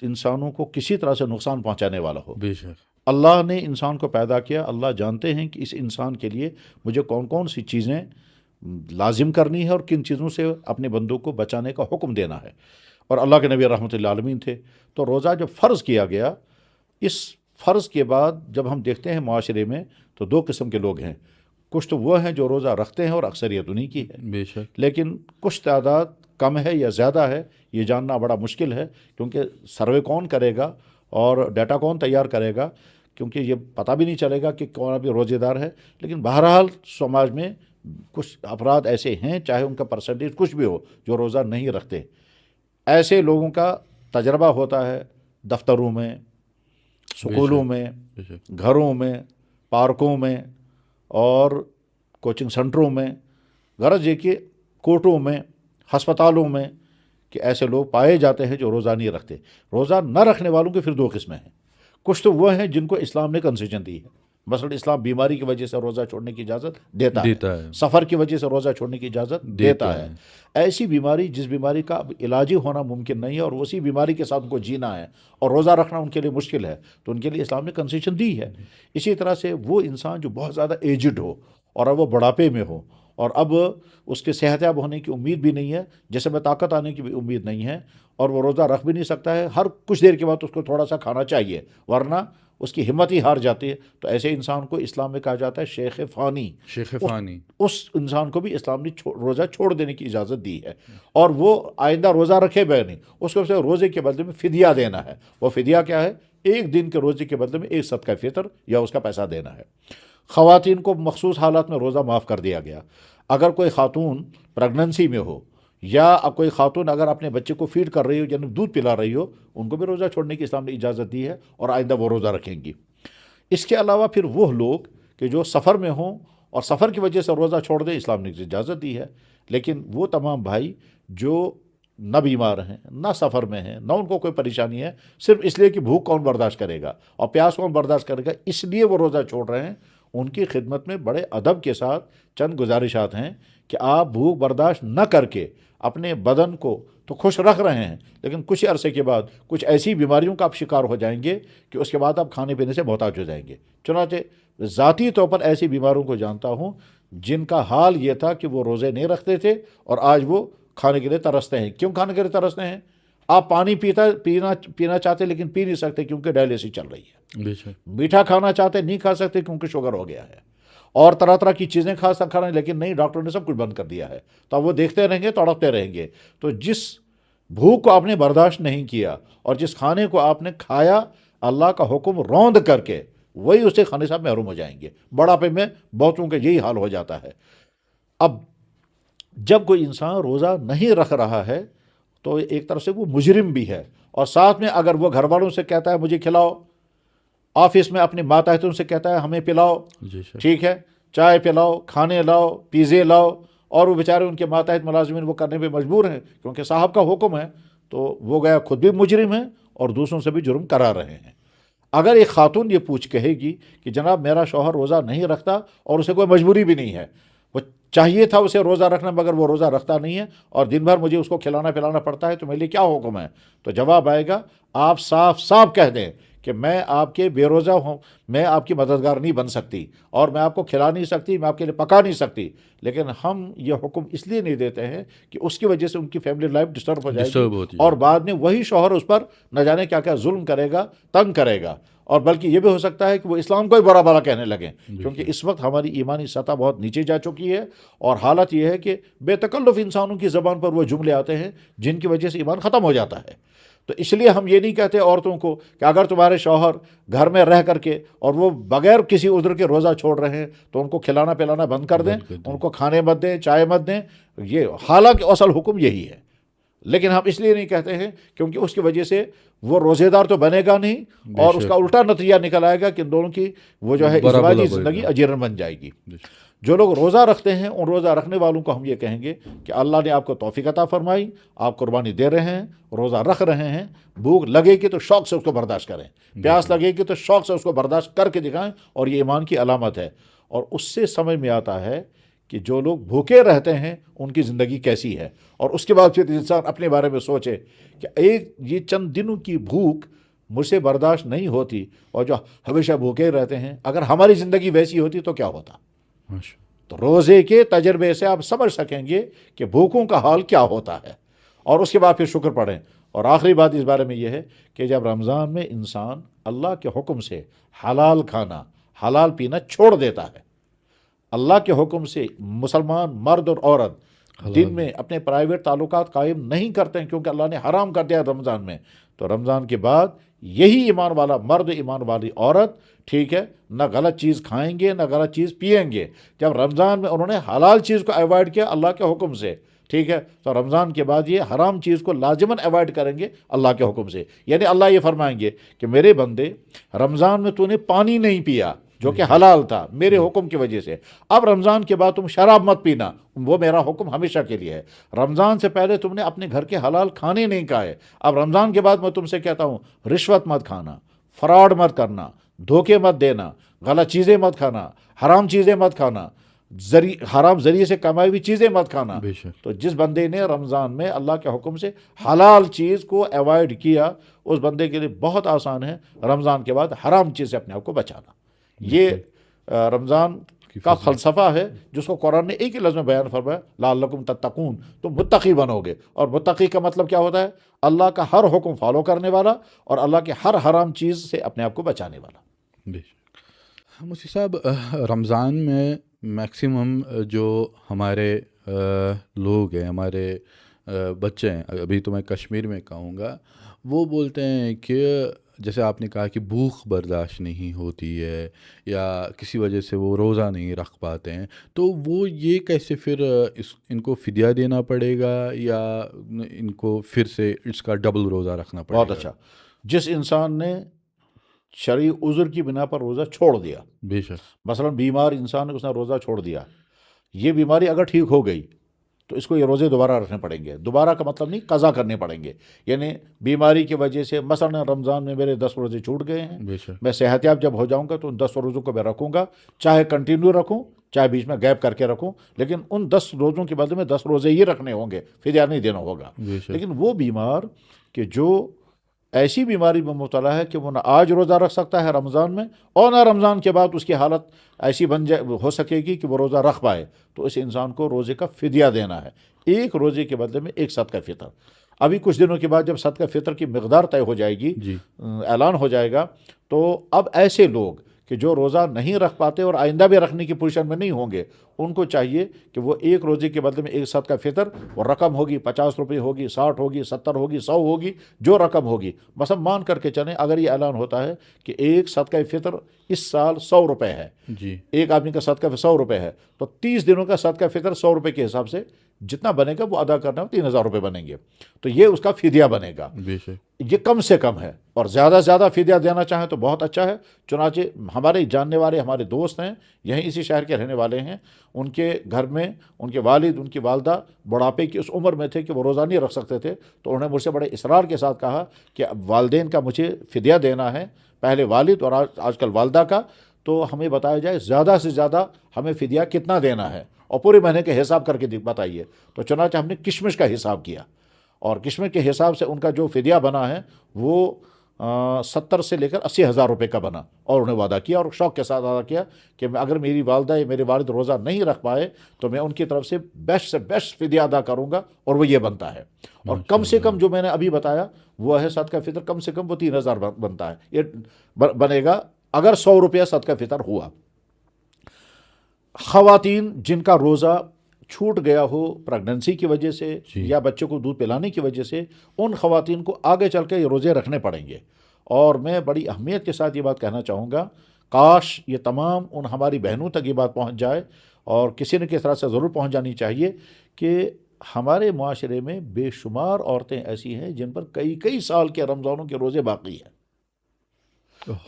انسانوں کو کسی طرح سے نقصان پہنچانے والا ہو۔ بے شک، اللہ نے انسان کو پیدا کیا، اللہ جانتے ہیں کہ اس انسان کے لیے مجھے کون کون سی چیزیں لازم کرنی ہے اور کن چیزوں سے اپنے بندوں کو بچانے کا حکم دینا ہے، اور اللہ کے نبی رحمۃ اللہ عالمین تھے۔ تو روزہ جب فرض کیا گیا، اس فرض کے بعد جب ہم دیکھتے ہیں معاشرے میں تو دو قسم کے لوگ ہیں، کچھ تو وہ ہیں جو روزہ رکھتے ہیں اور اکثریت انہی کی ہے، بے شک، لیکن کچھ تعداد کم ہے یا زیادہ ہے یہ جاننا بڑا مشکل ہے، کیونکہ سروے کون کرے گا اور ڈیٹا کون تیار کرے گا، کیونکہ یہ پتہ بھی نہیں چلے گا کہ کون ابھی روزے دار ہے۔ لیکن بہرحال سماج میں کچھ افراد ایسے ہیں، چاہے ان کا پرسنٹیج کچھ بھی ہو، جو روزہ نہیں رکھتے۔ ایسے لوگوں کا تجربہ ہوتا ہے دفتروں میں، سکولوں میں، گھروں میں، پارکوں میں اور کوچنگ سنٹروں میں، غرض یہ کہ کورٹوں میں، ہسپتالوں میں، کہ ایسے لوگ پائے جاتے ہیں جو روزہ نہیں رکھتے۔ روزہ نہ رکھنے والوں کی پھر دو قسمیں ہیں، کچھ تو وہ ہیں جن کو اسلام نے کنسیشن دی ہے، مثلا اسلام بیماری کی وجہ سے روزہ چھوڑنے کی اجازت دیتا ہے، سفر کی وجہ سے روزہ چھوڑنے کی اجازت دیتا ہے۔ ایسی بیماری جس بیماری کا اب علاج ہی ہونا ممکن نہیں ہے اور اسی بیماری کے ساتھ ان کو جینا ہے اور روزہ رکھنا ان کے لیے مشکل ہے، تو ان کے لیے اسلام نے کنسیشن دی ہے۔ اسی طرح سے وہ انسان جو بہت زیادہ ایجڈ ہو اور اب وہ بڑھاپے میں ہو اور اب اس کے صحت یاب ہونے کی امید بھی نہیں ہے، جسم میں طاقت آنے کی بھی امید نہیں ہے، اور وہ روزہ رکھ بھی نہیں سکتا ہے، ہر کچھ دیر کے بعد اس کو تھوڑا سا کھانا چاہیے ورنہ اس کی ہمت ہی ہار جاتی ہے، تو ایسے انسان کو اسلام میں کہا جاتا ہے شیخ فانی۔ اس انسان کو بھی اسلام نے روزہ چھوڑ دینے کی اجازت دی ہے، اور وہ آئندہ روزہ رکھے بغیر نہیں، اس کو صرف روزے کے بدلے میں فدیہ دینا ہے۔ وہ فدیہ کیا ہے؟ ایک دن کے روزے کے بدلے میں ایک صدقہ فطر یا اس کا پیسہ دینا ہے۔ خواتین کو مخصوص حالات میں روزہ معاف کر دیا گیا۔ اگر کوئی خاتون پریگننسی میں ہو یا کوئی خاتون اگر اپنے بچے کو فیڈ کر رہی ہو یعنی دودھ پلا رہی ہو، ان کو بھی روزہ چھوڑنے کی اسلام نے اجازت دی ہے اور آئندہ وہ روزہ رکھیں گی۔ اس کے علاوہ پھر وہ لوگ کہ جو سفر میں ہوں اور سفر کی وجہ سے روزہ چھوڑ دیں، اسلام نے اجازت دی ہے۔ لیکن وہ تمام بھائی جو نہ بیمار ہیں، نہ سفر میں ہیں، نہ ان کو کوئی پریشانی ہے، صرف اس لیے کہ بھوک کون برداشت کرے گا اور پیاس کون برداشت کرے گا، اس لیے وہ روزہ چھوڑ رہے ہیں، ان کی خدمت میں بڑے ادب کے ساتھ چند گزارشات ہیں کہ آپ بھوک برداشت نہ کر کے اپنے بدن کو تو خوش رکھ رہے ہیں، لیکن کچھ عرصے کے بعد کچھ ایسی بیماریوں کا آپ شکار ہو جائیں گے کہ اس کے بعد آپ کھانے پینے سے محتاج ہو جائیں گے۔ چنانچہ ذاتی طور پر ایسی بیماریوں کو جانتا ہوں جن کا حال یہ تھا کہ وہ روزے نہیں رکھتے تھے اور آج وہ کھانے کے لیے ترستے ہیں۔ کیوں کھانے کے لیے ترستے ہیں؟ آپ پانی پینا چاہتے لیکن پی نہیں سکتے کیونکہ ڈائلیسس چل رہی ہے، میٹھا کھانا چاہتے نہیں کھا سکتے کیونکہ شوگر ہو گیا ہے، اور طرح طرح کی چیزیں کھا رہے ہیں لیکن نہیں، ڈاکٹر نے سب کچھ بند کر دیا ہے، تو اب وہ دیکھتے رہیں گے، تڑپتے رہیں گے۔ تو جس بھوک کو آپ نے برداشت نہیں کیا اور جس کھانے کو آپ نے کھایا اللہ کا حکم روند کر کے، وہی اسے کھانے سے محروم ہو جائیں گے۔ بڑھاپے میں بہتوں کا یہی حال ہو جاتا ہے۔ اب جب کوئی انسان روزہ نہیں رکھ رہا ہے تو ایک طرف سے وہ مجرم بھی ہے، اور ساتھ میں اگر وہ گھر والوں سے کہتا ہے مجھے کھلاؤ، آفس میں اپنے ماتحتوں سے کہتا ہے ہمیں پلاؤ، جی سر، ٹھیک ہے، چائے پلاؤ، کھانے لاؤ، پیزے لاؤ، اور وہ بیچارے ان کے ماتحت ملازمین وہ کرنے پہ مجبور ہیں کیونکہ صاحب کا حکم ہے، تو وہ گیا خود بھی مجرم ہے اور دوسروں سے بھی جرم کرا رہے ہیں۔ اگر ایک خاتون یہ پوچھ کہے گی کہ جناب میرا شوہر روزہ نہیں رکھتا اور اسے کوئی مجبوری بھی نہیں ہے، وہ چاہیے تھا اسے روزہ رکھنا مگر وہ روزہ رکھتا نہیں ہے اور دن بھر مجھے اس کو کھلانا پلانا پڑتا ہے، تو میرے لیے کیا حکم ہے؟ تو جواب آئے گا، آپ صاف صاف کہہ دیں کہ میں آپ کے بے روزہ ہوں، میں آپ کی مددگار نہیں بن سکتی اور میں آپ کو کھلا نہیں سکتی، میں آپ کے لیے پکا نہیں سکتی، لیکن ہم یہ حکم اس لیے نہیں دیتے ہیں کہ اس کی وجہ سے ان کی فیملی لائف ڈسٹرب ہو جائے ڈسٹرب گی ہوتی اور ہے، بعد میں وہی شوہر اس پر نہ جانے کیا کیا ظلم کرے گا، تنگ کرے گا، اور بلکہ یہ بھی ہو سکتا ہے کہ وہ اسلام کو ہی برا بھلا کہنے لگیں، کیونکہ اس وقت ہماری ایمانی سطح بہت نیچے جا چکی ہے، اور حالت یہ ہے کہ بے تکلف انسانوں کی زبان پر وہ جملے آتے ہیں جن کی وجہ سے ایمان ختم ہو جاتا ہے۔ تو اس لیے ہم یہ نہیں کہتے عورتوں کو کہ اگر تمہارے شوہر گھر میں رہ کر کے اور وہ بغیر کسی عذر کے روزہ چھوڑ رہے ہیں تو ان کو کھلانا پلانا بند کر دیں، ان کو کھانے مت دیں، چائے مت دیں، یہ حالانکہ اصل حکم یہی ہے، لیکن ہم اس لیے نہیں کہتے ہیں کیونکہ اس کی وجہ سے وہ روزے دار تو بنے گا نہیں، اور اس کا الٹا نتیجہ نکل آئے گا کہ ان دونوں کی وہ جو ہے برا ازدواجی بلا بڑھے زندگی گا۔ اجیرن بن جائے گی۔ جو لوگ روزہ رکھتے ہیں ان روزہ رکھنے والوں کو ہم یہ کہیں گے کہ اللہ نے آپ کو توفیق عطا فرمائی، آپ قربانی دے رہے ہیں، روزہ رکھ رہے ہیں، بھوک لگے گی تو شوق سے اس کو برداشت کریں، پیاس لگے گی تو شوق سے اس کو برداشت کر کے دکھائیں، اور یہ ایمان کی علامت ہے۔ اور اس سے سمجھ میں آتا ہے کہ جو لوگ بھوکے رہتے ہیں ان کی زندگی کیسی ہے، اور اس کے بعد پھر انسان اپنے بارے میں سوچے کہ یہ چند دنوں کی بھوک مجھ سے برداشت نہیں ہوتی، اور جو ہمیشہ بھوکے رہتے ہیں، اگر ہماری زندگی ویسی ہوتی تو کیا ہوتا؟ تو روزے کے تجربے سے آپ سمجھ سکیں گے کہ بھوکوں کا حال کیا ہوتا ہے، اور اس کے بعد پھر شکر پڑھیں۔ اور آخری بات اس بارے میں یہ ہے کہ جب رمضان میں انسان اللہ کے حکم سے حلال کھانا، حلال پینا چھوڑ دیتا ہے، اللہ کے حکم سے مسلمان مرد اور عورت دن میں اپنے پرائیویٹ تعلقات قائم نہیں کرتے ہیں کیونکہ اللہ نے حرام کر دیا رمضان میں، تو رمضان کے بعد یہی ایمان والا مرد، ایمان والی عورت، ٹھیک ہے، نہ غلط چیز کھائیں گے نہ غلط چیز پئیں گے۔ جب رمضان میں انہوں نے حلال چیز کو ایوائڈ کیا اللہ کے حکم سے، ٹھیک ہے، تو رمضان کے بعد یہ حرام چیز کو لازماً ایوائڈ کریں گے اللہ کے حکم سے۔ یعنی اللہ یہ فرمائیں گے کہ میرے بندے، رمضان میں تو نے پانی نہیں پیا جو کہ حلال تھا میرے حکم کی وجہ سے، اب رمضان کے بعد تم شراب مت پینا، وہ میرا حکم ہمیشہ کے لیے ہے۔ رمضان سے پہلے تم نے اپنے گھر کے حلال کھانے نہیں کھائے، اب رمضان کے بعد میں تم سے کہتا ہوں رشوت مت کھانا، فراڈ مت کرنا، دھوکے مت دینا، غلط چیزیں مت کھانا، حرام چیزیں مت کھانا، حرام ذریعے سے کمائی ہوئی چیزیں مت کھانا۔ تو جس بندے نے رمضان میں اللہ کے حکم سے حلال چیز کو ایوائڈ کیا، اس بندے کے لیے بہت آسان ہے رمضان کے بعد حرام چیز سے اپنے آپ کو بچانا۔ یہ رمضان کا فلسفہ ہے جس کو قرآن نے ایک ہی لفظ میں بیان فرمایا، لعلکم تتقون، تم متقی بنو گے۔ اور متقی کا مطلب کیا ہوتا ہے؟ اللہ کا ہر حکم فالو کرنے والا اور اللہ کے ہر حرام چیز سے اپنے آپ کو بچانے والا۔ مفتی صاحب، رمضان میں میکسیمم جو ہمارے لوگ ہیں، ہمارے بچے ہیں، ابھی تو میں کشمیر میں کہوں گا، وہ بولتے ہیں کہ جیسے آپ نے کہا کہ بھوک برداشت نہیں ہوتی ہے یا کسی وجہ سے وہ روزہ نہیں رکھ پاتے ہیں، تو وہ یہ کیسے پھر ان کو فدیہ دینا پڑے گا یا ان کو پھر سے اس کا ڈبل روزہ رکھنا پڑے گا؟ بہت اچھا۔ جس انسان نے شرعی عذر کی بنا پر روزہ چھوڑ دیا، بے شک، مثلا بیمار انسان ہے، اس نے روزہ چھوڑ دیا، یہ بیماری اگر ٹھیک ہو گئی تو اس کو یہ روزے دوبارہ رکھنے پڑیں گے۔ دوبارہ کا مطلب نہیں، قضا کرنے پڑیں گے، یعنی بیماری کی وجہ سے مثلا رمضان میں میرے 10 روزے چھوٹ گئے ہیں، بے شک، میں صحت یاب جب ہو جاؤں گا تو ان 10 روزوں کو میں رکھوں گا، چاہے کنٹینیو رکھوں چاہے بیچ میں گیپ کر کے رکھوں، لیکن ان 10 روزوں کے بدلے میں 10 روزے ہی رکھنے ہوں گے، فدیہ نہیں دینا ہوگا۔ بے شک، لیکن وہ بیمار کہ جو ایسی بیماری میں مبتلا ہے کہ وہ نہ آج روزہ رکھ سکتا ہے رمضان میں، اور نہ رمضان کے بعد اس کی حالت ایسی ہو سکے گی کہ وہ روزہ رکھ پائے، تو اس انسان کو روزے کا فدیہ دینا ہے، ایک روزے کے بدلے میں ایک صدقہ فطر۔ ابھی کچھ دنوں کے بعد جب صدقہ فطر کی مقدار طے ہو جائے گی، جی، اعلان ہو جائے گا، تو اب ایسے لوگ کہ جو روزہ نہیں رکھ پاتے اور آئندہ بھی رکھنے کی پوزیشن میں نہیں ہوں گے، ان کو چاہیے کہ وہ ایک روزے کے بدلے میں ایک صدقہ فطر، وہ رقم ہوگی 50 روپے ہوگی، 60 ہوگی، 70 ہوگی، 100 ہوگی، جو رقم ہوگی، مثلا مان کر کے چلیں اگر یہ اعلان ہوتا ہے کہ ایک صدقہ فطر اس سال 100 روپے ہے، جی، ایک آدمی کا صدقہ 100 روپے ہے، تو 30 دنوں کا صدقہ فطر 100 روپے کے حساب سے جتنا بنے گا وہ ادا کرنا ہے 3,000 روپے بنیں گے، تو یہ اس کا فدیہ بنے گا. بے شک. یہ کم سے کم ہے، اور زیادہ سے زیادہ فدیہ دینا چاہیں تو بہت اچھا ہے. چنانچہ ہمارے جاننے والے ہمارے دوست ہیں، یہیں اسی شہر کے رہنے والے ہیں، ان کے گھر میں ان کے والد ان کی والدہ بڑھاپے کی اس عمر میں تھے کہ وہ روزہ نہیں رکھ سکتے تھے، تو انہوں نے مجھ سے بڑے اصرار کے ساتھ کہا کہ اب والدین کا مجھے فدیہ دینا ہے، پہلے والد اور آج کل والدہ کا، تو ہمیں بتایا جائے زیادہ سے زیادہ ہمیں فدیہ کتنا دینا ہے اور پورے مہینے کے حساب کر کے بتائیے. تو چنانچہ ہم نے کشمش کا حساب کیا، اور کشمش کے حساب سے ان کا جو فدیہ بنا ہے وہ 70 سے لے کر 80,000 روپے کا بنا. اور انہیں وعدہ کیا اور شوق کے ساتھ وعدہ کیا کہ میں اگر میری والدہ یا میرے والد روزہ نہیں رکھ پائے تو میں ان کی طرف سے بیسٹ فدیہ ادا کروں گا، اور وہ یہ بنتا ہے. اور کم سے کم جو میں نے ابھی بتایا وہ ہے صدقہ فطر، کم سے کم وہ 3,000 بنتا ہے. یہ بنے گا اگر 100 روپیہ صدقہ فطر ہوا. خواتین جن کا روزہ چھوٹ گیا ہو پریگننسی کی وجہ سے یا بچے کو دودھ پلانے کی وجہ سے، ان خواتین کو آگے چل کے یہ روزے رکھنے پڑیں گے. اور میں بڑی اہمیت کے ساتھ یہ بات کہنا چاہوں گا، کاش یہ تمام ان ہماری بہنوں تک یہ بات پہنچ جائے، اور کسی نہ کسی طرح سے ضرور پہنچ جانی چاہیے کہ ہمارے معاشرے میں بے شمار عورتیں ایسی ہیں جن پر کئی سال کے رمضانوں کے روزے باقی ہیں.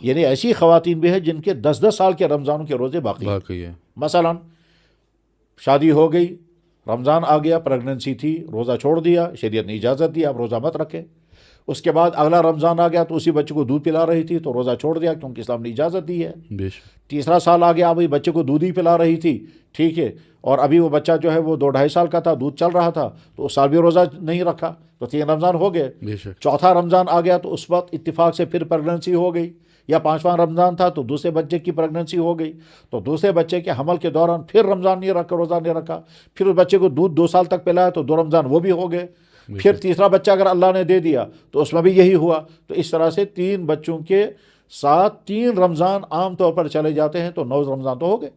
یعنی ایسی خواتین بھی ہیں جن کے 10 سال کے رمضانوں کے روزے باقی ہیں. مثلا شادی ہو گئی، رمضان آ گیا، پریگننسی تھی، روزہ چھوڑ دیا، شریعت نے اجازت دی آپ روزہ مت رکھیں. اس کے بعد اگلا رمضان آ گیا تو اسی بچے کو دودھ پلا رہی تھی تو روزہ چھوڑ دیا کیونکہ اسلام نے اجازت دی ہے. تیسرا سال آ گیا، ابھی بچے کو دودھ ہی پلا رہی تھی، ٹھیک ہے، اور ابھی وہ بچہ جو ہے وہ 2-2.5 سال کا تھا، دودھ چل رہا تھا، تو اس سال بھی روزہ نہیں رکھا، تو 3 رمضان ہو گئے. چوتھا رمضان آ گیا تو اس وقت اتفاق سے پھر پریگننسی ہو گئی، یا 5واں رمضان تھا تو دوسرے بچے کی پریگننسی ہو گئی، تو دوسرے بچے کے حمل کے دوران پھر رمضان نہیں رکھا، روزہ نہیں رکھا، پھر اس بچے کو دودھ 2 سال تک پلایا تو 2 رمضان وہ بھی ہو گئے. پھر تیسرا بچہ اگر اللہ نے دے دیا تو اس میں بھی یہی ہوا. تو اس طرح سے 3 بچوں کے ساتھ 3 رمضان عام طور پر چلے جاتے ہیں، تو 9 رمضان تو ہو گئے.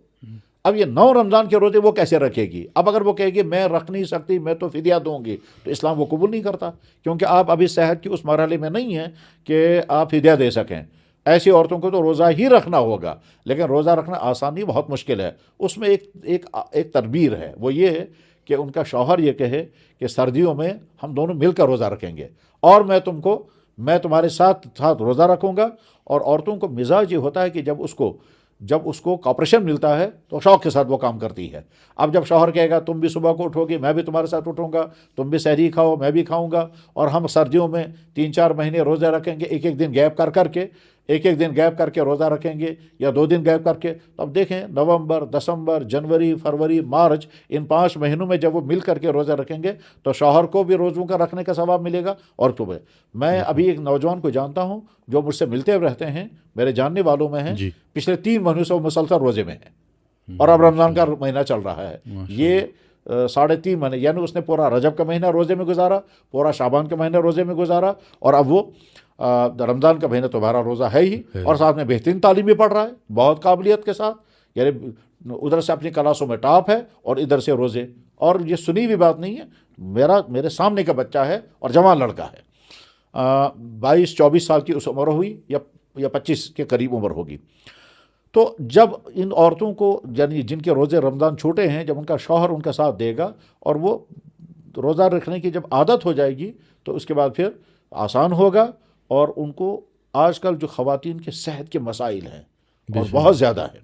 اب یہ 9 رمضان کے روزے وہ کیسے رکھے گی؟ اب اگر وہ کہے گی میں رکھ نہیں سکتی، میں تو فدیہ دوں گی، تو اسلام وہ قبول نہیں کرتا، کیونکہ آپ ابھی صحت کی اس مرحلے میں نہیں ہیں کہ آپ فدیہ دے سکیں. ایسی عورتوں کو تو روزہ ہی رکھنا ہوگا، لیکن روزہ رکھنا آسان نہیں، بہت مشکل ہے. اس میں ایک تدبیر ہے، وہ یہ ہے کہ ان کا شوہر یہ کہے کہ سردیوں میں ہم دونوں مل کر روزہ رکھیں گے، اور میں تمہارے ساتھ روزہ رکھوں گا. اور عورتوں کو مزاج یہ ہوتا ہے کہ جب اس کو کاپریشن ملتا ہے تو شوق کے ساتھ وہ کام کرتی ہے. اب جب شوہر کہے گا تم بھی صبح کو اٹھو گے، میں بھی تمہارے ساتھ اٹھوں گا، تم بھی سحری کھاؤ میں بھی کھاؤں گا، اور ہم سردیوں میں 3-4 مہینے روزہ رکھیں گے، ایک دن گیپ کر کے روزہ رکھیں گے، یا 2 دن گیپ کر کے. تو اب دیکھیں نومبر، دسمبر، جنوری، فروری، مارچ، ان 5 مہینوں میں جب وہ مل کر کے روزہ رکھیں گے تو شوہر کو بھی روزوں کا رکھنے کا ثواب ملے گا. اور تو میں ابھی ایک نوجوان کو جانتا ہوں جو مجھ سے ملتے رہتے ہیں، میرے جاننے والوں میں ہیں، پچھلے 3 مہینوں سے وہ مسلسل روزے میں ہیں، اور اب رمضان کا مہینہ چل رہا ہے. یہ 3.5 مہینے، یعنی اس نے پورا رجب کا مہینہ روزے میں گزارا، پورا شعبان کا مہینہ روزے میں گزارا، اور اب وہ رمضان کا مہینہ تو 12 روزہ ہے ہی، اور ساتھ میں بہترین تعلیم بھی پڑھ رہا ہے بہت قابلیت کے ساتھ. یعنی ادھر سے اپنی کلاسوں میں ٹاپ ہے اور ادھر سے روزے. اور یہ سنی ہوئی بات نہیں ہے، میرے سامنے کا بچہ ہے اور جوان لڑکا ہے، 22-24 سال کی اس عمر ہوئی یا 25 کے قریب عمر ہوگی. تو جب ان عورتوں کو، یعنی جن کے روزے رمضان چھوٹے ہیں، جب ان کا شوہر ان کا ساتھ دے گا اور وہ روزہ رکھنے کی جب عادت ہو جائے گی تو اس کے بعد پھر آسان ہوگا. اور ان کو آج کل جو خواتین کے صحت کے مسائل ہیں اور بہت زیادہ ہیں،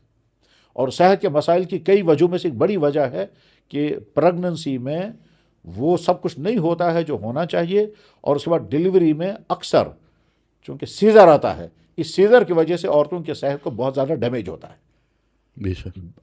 اور صحت کے مسائل کی کئی وجہوں میں سے ایک بڑی وجہ ہے کہ پریگننسی میں وہ سب کچھ نہیں ہوتا ہے جو ہونا چاہیے، اور اس کے بعد ڈیلیوری میں اکثر چونکہ سیزر آتا ہے، اس سیزر کی وجہ سے عورتوں کی صحت کو بہت زیادہ ڈیمیج ہوتا ہے.